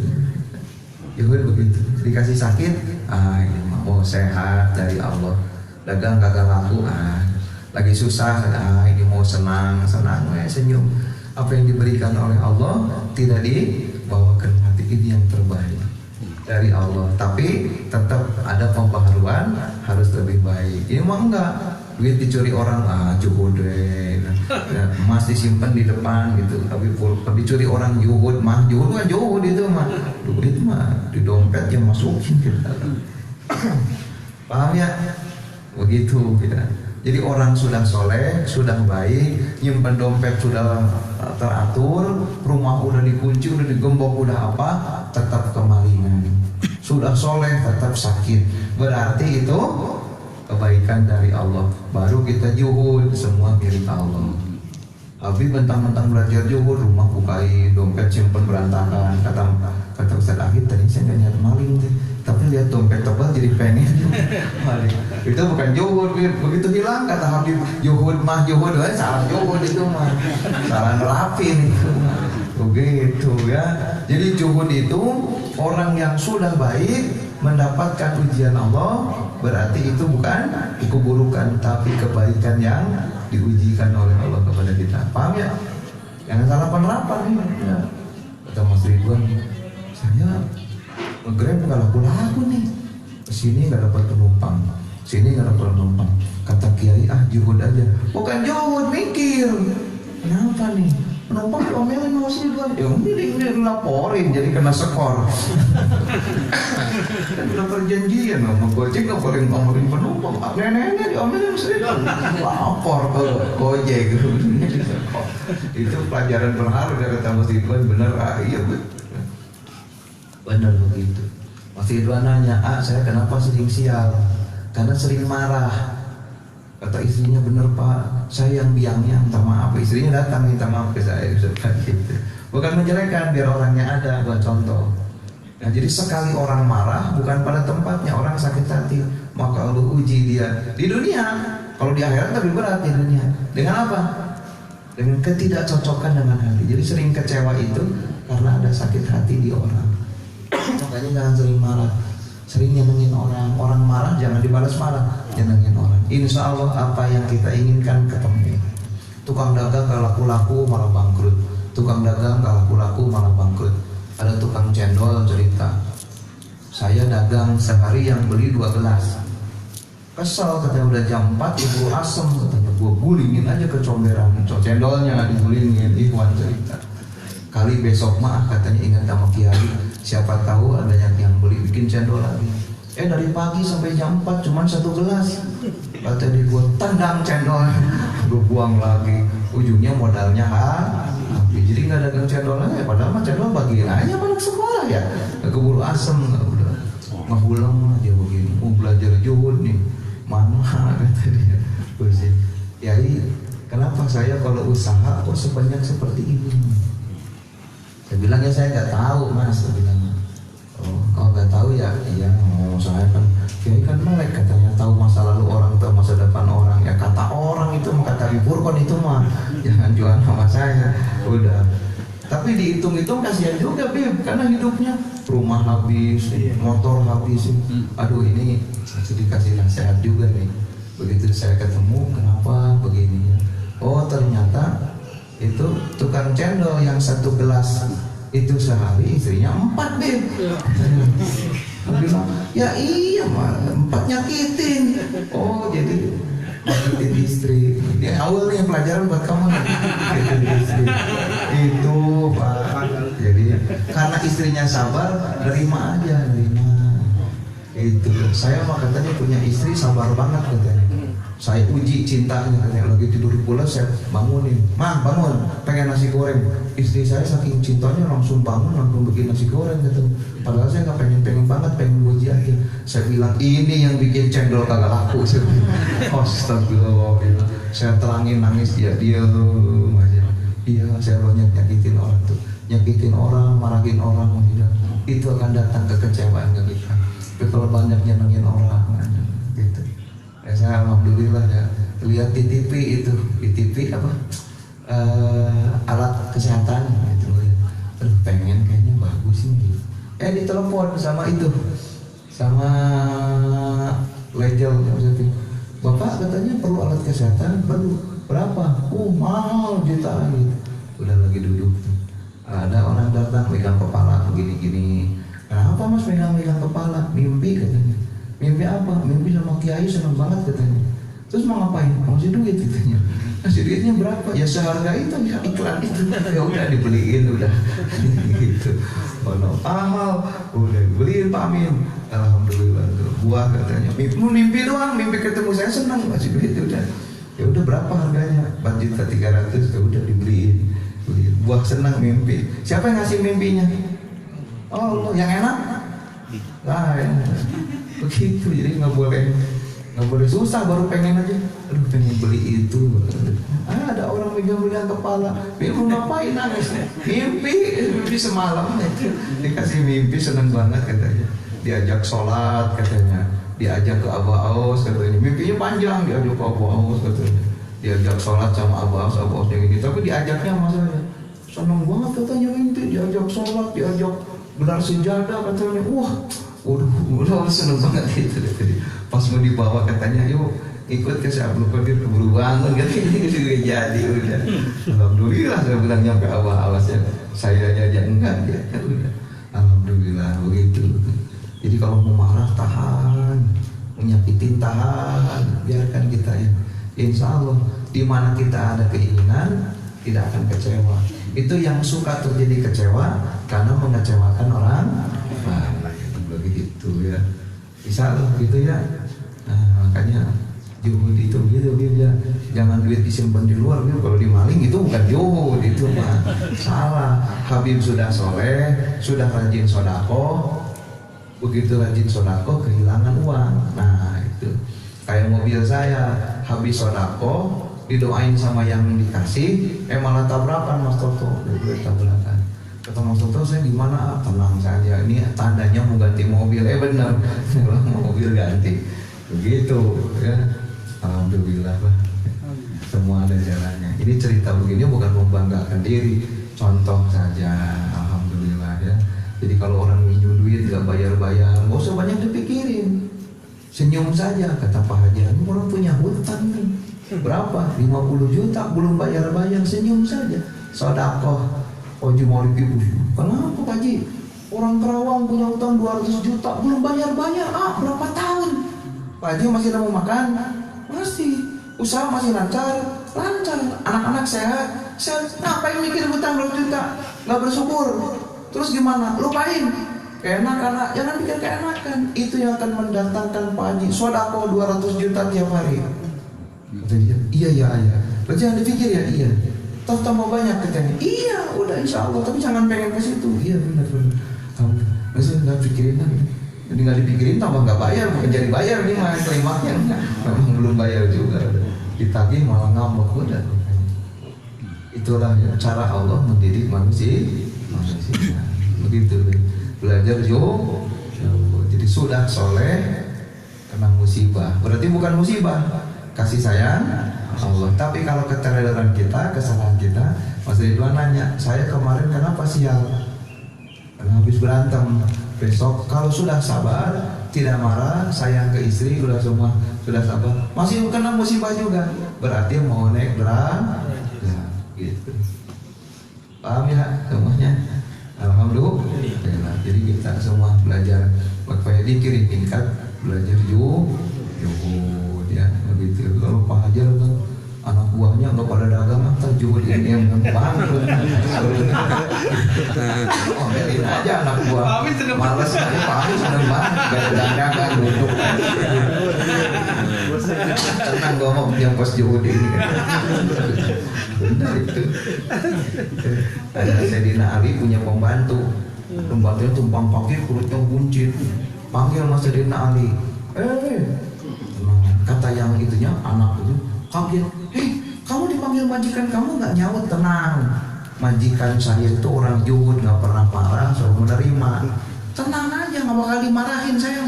S1: Juhud begitu. Dikasih sakit, ini mau sehat dari Allah. Dagang kagak laku, lagi susah, ini mau senang, senyum. Apa yang diberikan oleh Allah tidak dibawakan hati, ini yang terbaik dari Allah. Tapi tetap ada pembaharuan, harus lebih baik. Ini mah enggak, duit dicuri orang, juhud deh. Emas disimpan di depan gitu. Tapi dicuri orang juhud mah juhud itu mah. Duit mah di dompet yang masukin gitu. Paham ya? Begitu gitu. Jadi orang sudah soleh, sudah baik, nyimpen dompet sudah teratur, rumah udah dikunci, udah digembok, udah apa, tetap kemalingan. Sudah soleh, tetap sakit. Berarti itu kebaikan dari Allah. Baru kita juhud, semua milik Allah. Habis mentang-mentang belajar juhud, rumah bukain, dompet simpen berantakan. Kata Ustaz Ahid tadi saya nggak niat maling deh, tapi lihat dompet tebal jadi pengen maling. Itu bukan juhud, begitu hilang kata Habib juhud, salah juhud itu mah, salah nerapin itu mah. Begitu ya. Jadi juhud itu orang yang sudah baik mendapatkan ujian Allah, berarti itu bukan keburukan tapi kebaikan yang diujikan oleh Allah kepada kita. Paham ya? Jangan salah penerapan ya. Kata Mas Ridwan, saya nge-grab nggak laku-laku nih, kesini nggak dapat penumpang, sini nggak dapat penumpang. Kata Kiai, juhud aja. Bukan juhud, mikir kenapa nih penumpang diomelin Mas Ridwan, ya mending laporin jadi kena skor. Kan udah perjanjian sama Gojek nggak boleh ngomelin penumpang, nenek-nenek diomelin Mas Ridwan, lapor ke Gojek. Itu pelajaran berharga dari Mas Ridwan, bener. Iya benar begitu. Mas Ridwan nanya, saya kenapa sering sial? Karena sering marah. Kata istrinya, bener Pak, saya yang biangnya minta maaf. Istrinya datang minta maaf ke saya, gitu. Bukan menjelekan, biar orangnya ada buat contoh. Nah, jadi sekali orang marah bukan pada tempatnya, orang sakit hati, maka Allah uji dia di dunia. Kalau di akhirat lebih berat di dunia. Dengan apa? Dengan ketidakcocokan dengan hati. Jadi sering kecewa itu karena ada sakit hati di orang. Makanya jangan sering marah, sering nyenengin orang. Orang marah jangan dibalas marah, nyenengin orang. Insya Allah apa yang kita inginkan ketemu. Tukang dagang gak laku-laku malah bangkrut. Tukang dagang gak laku-laku malah bangkrut. Ada tukang cendol cerita, saya dagang sehari yang beli 2 gelas. Kesel katanya, udah jam 4 ibu asem katanya, gua gulingin aja ke comberan, cendolnya digulingin. Ikhwan cerita, kali besok mah katanya ingat sama Kiai, siapa tahu ada yang beli bikin cendol lagi. Dari pagi sampai jam 4 cuman 1 gelas. Katanya gua tendang cendol, gua buang lagi. Ujungnya modalnya jadi nggak dagang cendol aja. Padahal mah cendol bagiin aja anak sekolah ya. Keburu asem, udah ngehulang aja begini. Mau belajar juhud nih, mana kata dia. Kiai, kenapa saya kalau usaha kok sebanyak seperti ini? Saya bilang ya saya nggak tahu Mas. Saya bilang, kalau nggak tahu ya, iya mau saya kan. Kiai kan melek katanya, tahu masa lalu orang, tahu masa depan orang. Ya kata orang itu, kata Burkon itu mah jangan jual sama saya. Udah. Tapi dihitung-hitung kasihan juga Bib, karena hidupnya rumah habis, motor habis. Aduh, ini dikasih nasihat juga nih. Begitu saya ketemu, kenapa begini? Oh ternyata itu tukang cendol yang 1 gelas itu sehari istrinya 4 Bib. Bilang, ya iya mah 4 nyakitin. Oh jadi nyakitin istri. Ini awal nih pelajaran buat kamu nih. Nyakitin istri. Itu Pak. Jadi karena istrinya sabar, nerima aja, nerima. Itu saya mah katanya punya istri sabar banget katanya. Saya uji cintanya katanya, lagi tidur pula saya bangunin, "Mah bangun, pengen nasi goreng." Istri saya saking cintanya langsung bangun, langsung bikin nasi goreng gitu. Padahal saya nggak pengen banget, pengen uji aja. Saya bilang ini yang bikin cendol kagak laku. Astagfirullah. Saya terangin nangis dia aja. Iya saya banyak nyakitin orang tuh, nyakitin orang, marahin orang, itu akan datang kekecewaan ke kita. Tapi kalau banyak nyenengin orang gitu. Saya alhamdulillah ya lihat di TV itu, di TV apa alat kesehatan gitu. Aduh pengen kayaknya bagus ini. Ditelepon sama itu, sama legel maksudnya. Bapak katanya perlu alat kesehatan, perlu berapa? Mahal jutaan gitu. Udah lagi duduk tuh. Ada orang datang pegang kepala begini-gini. Kenapa mas pegang kepala? Mimpi katanya. Mimpi apa? Mimpi sama kiai senang banget katanya. Terus mau ngapain? Mau ngasih duit katanya. Ngasih duitnya berapa? Ya seharga itu ya iklan itu. Ya udah dibeliin udah. Gitu. Oh no, mahal. Udah dibeliin Pak Amin. Alhamdulillah tuh. Buah katanya. Mimpi doang, mimpi ketemu saya senang ngasih duit udah. Ya udah berapa harganya? 4.300.000. Ya udah dibeliin. Buah senang mimpi. Siapa yang ngasih mimpinya? Oh Allah, yang enak? Lah ya. Begitu, jadi nggak boleh susah baru pengen aja. Aduh pengen beli itu. Ada orang megang kepala. Mau ngapain nangis? Mimpi semalam dikasih mimpi senang banget katanya. Diajak sholat katanya. Diajak ke Abah Aus katanya. Mimpinya panjang diajak ke Abah Aus katanya. Diajak sholat sama Abah Aus yang ini. Tapi diajaknya sama saya. Senang banget katanya mimpi. Diajak sholat, diajak gelar sejadah katanya. Udah seneng banget itu tadi. Pas mau dibawa katanya, yuk ikut ke Syabul Qadir keburu bangun katanya udah jadi udah. Alhamdulillah saya bilang nyampe awal-awalnya saya aja enggak ya udah. Alhamdulillah begitu. Jadi kalau mau marah tahan, menyakitin tahan, biarkan kita ya. Insya Allah di mana kita ada keinginan tidak akan kecewa. Itu yang suka terjadi kecewa karena mengecewakan orang lain. Begitu ya, bisa loh gitu ya. Nah, makanya juhud itu gitu ya. Jangan duit disimpan di luar gitu. Kalau dimaling itu bukan juhud, itu mah salah. Habib sudah soleh, sudah rajin sodako. Begitu rajin sodako kehilangan uang. Nah itu kayak mobil saya habis sodako didoain sama yang dikasih, malah tabrakan Mas Toto, tabrakan. Kata Mas Toto, saya gimana? Tenang saja, ini tandanya mau ganti mobil. Benar, mobil ganti. Begitu ya. Alhamdulillah lah. Semua ada jalannya. Ini cerita begini bukan membanggakan diri, contoh saja. Alhamdulillah ya. Jadi kalau orang minjem duit gak bayar-bayar, gak usah banyak dipikirin. Senyum saja, kata Pak Haji. Ini orang punya hutang nih. Berapa? 50 juta belum bayar-bayar, senyum saja. Sedekah. Haji Malik ibu, kenapa Pak Haji? Orang Kerawang punya utang 200 juta belum bayar-bayar. Berapa tahun? Pak Haji masih mau makan? Masih. Usaha masih lancar. Anak-anak sehat. Ngapain mikir utang 200 juta? Gak bersyukur. Terus gimana? Lupain. Keenakan, jangan pikir keenakan. Itu yang akan mendatangkan Pak Haji sedekah 200 juta tiap hari. Kata dia, iya ayah. Jangan dipikir ya, iya. Toh tambah banyak katanya. Iya, udah insya Allah. Tapi jangan pengen ke situ. Iya benar. Maksudnya nggak pikirin lagi. Jadi nggak dipikirin tambah nggak bayar, bukan jadi bayar nih mah klimaknya. Memang belum bayar juga. Ditagih malah ngambek udah. Itulah ya, cara Allah mendidik manusia. Begitu. Belajar jauh. Jadi sudah soleh kena musibah. Berarti bukan musibah, kasih sayang Allah. Tapi kalau keterlaluan kita, kesalahan kita, Mas Ridwan nanya, saya kemarin kenapa sial? Karena habis berantem. Besok kalau sudah sabar, tidak marah, sayang ke istri, udah semua sudah sabar, masih kena musibah juga, berarti mau naik derajat. Ya, gitu. Paham ya semuanya? Alhamdulillah. Jadi kita semua belajar makanya dikiri tingkat belajar juhud ya begitu. Kalau juhud ini yang bangun. Oh, biarin aja anak gua. Males aja Pak Amin seneng banget. Gak duduk. Tenang gua mau yang pas juhud ini. Benar itu. Ada Sayyidina Ali punya pembantu. Pembantunya tumpang pakai perutnya buncit. Panggil Mas Sayyidina Ali. Kata yang itunya anak itu kaget. Kamu dipanggil majikan kamu nggak nyaut. Tenang, majikan saya itu orang juhud, nggak pernah marah, selalu menerima. Tenang aja, nggak bakal dimarahin saya.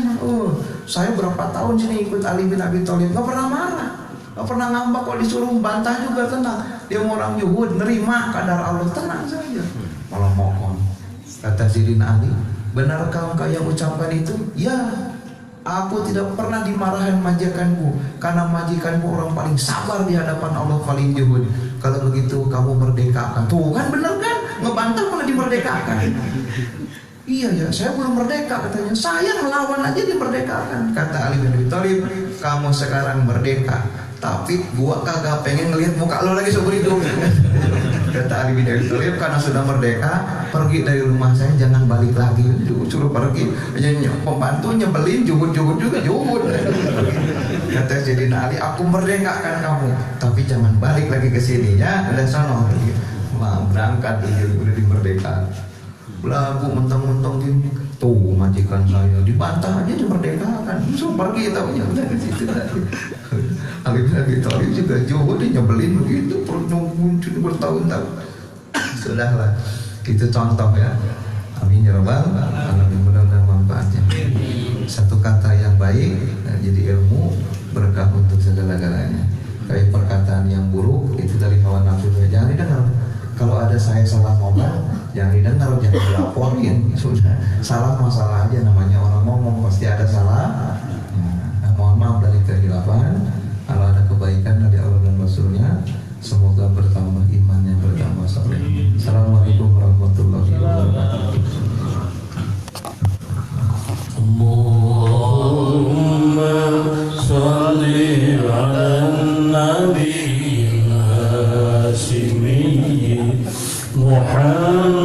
S1: Saya berapa tahun sini ikut Ali bin Abi Thalib, nggak pernah marah, nggak pernah ngambek. Kalau disuruh bantah juga tenang. Dia orang juhud, nerima kadar Allah, tenang saja. Malah mokon. Kata Sayyidina Ali, benarkah engkau yang ucapkan itu? Ya. Aku tidak pernah dimarahin majikanku, karena majikanku orang paling sabar di hadapan Allah, paling juhud. Kalau begitu kamu merdekakan. Tuh kan bener kan? Ngebantah malah dimerdekakan. Iya ya, saya belum merdeka katanya. Saya ngelawan aja dimerdekakan. Kata Ali bin Abi Thalib, kamu sekarang merdeka, tapi gua kagak pengen ngelihat muka lo lagi seumur hidup. Kata Ali bin Abi Thalib, karena sudah merdeka, pergi dari rumah saya, jangan balik lagi. Suruh pergi. Pembantu nyebelin, juhud juga juhud. Kata Sayyidina Ali, aku merdekakan kamu, tapi jangan balik lagi ke sini ya. Udah sono. Wah, berangkat udah dimerdekakan. Belagu mentang-mentang gini. Tuh majikan saya dibantah aja dimerdekakan. Suruh pergi taunya udah ke situ tadi. Ali bin Abi Thalib juga juhud, nyebelin begitu, perutnya muncul bertahun-tahun. Sudahlah, itu contoh ya. Amin ya rabbal alamin, mudah-mudahan manfaatnya. Satu kata yang baik jadi ilmu, berkah untuk segala-galanya. Kayak perkataan yang buruk itu dari hawa nafsu, jangan didengar. Kalau ada saya salah ngomong, jangan didengar, jangan dilaporin. Sudah, salah masalah aja, namanya orang ngomong pasti ada salah. Mohon maaf dari kehilapan. Kalau ada kebaikan dari Allah dan Rasulnya, semoga bertambah imannya, bertambah saleh. Assalamualaikum warahmatullahi wabarakatuh.
S2: Allahumma sholli ala nabi Muhammad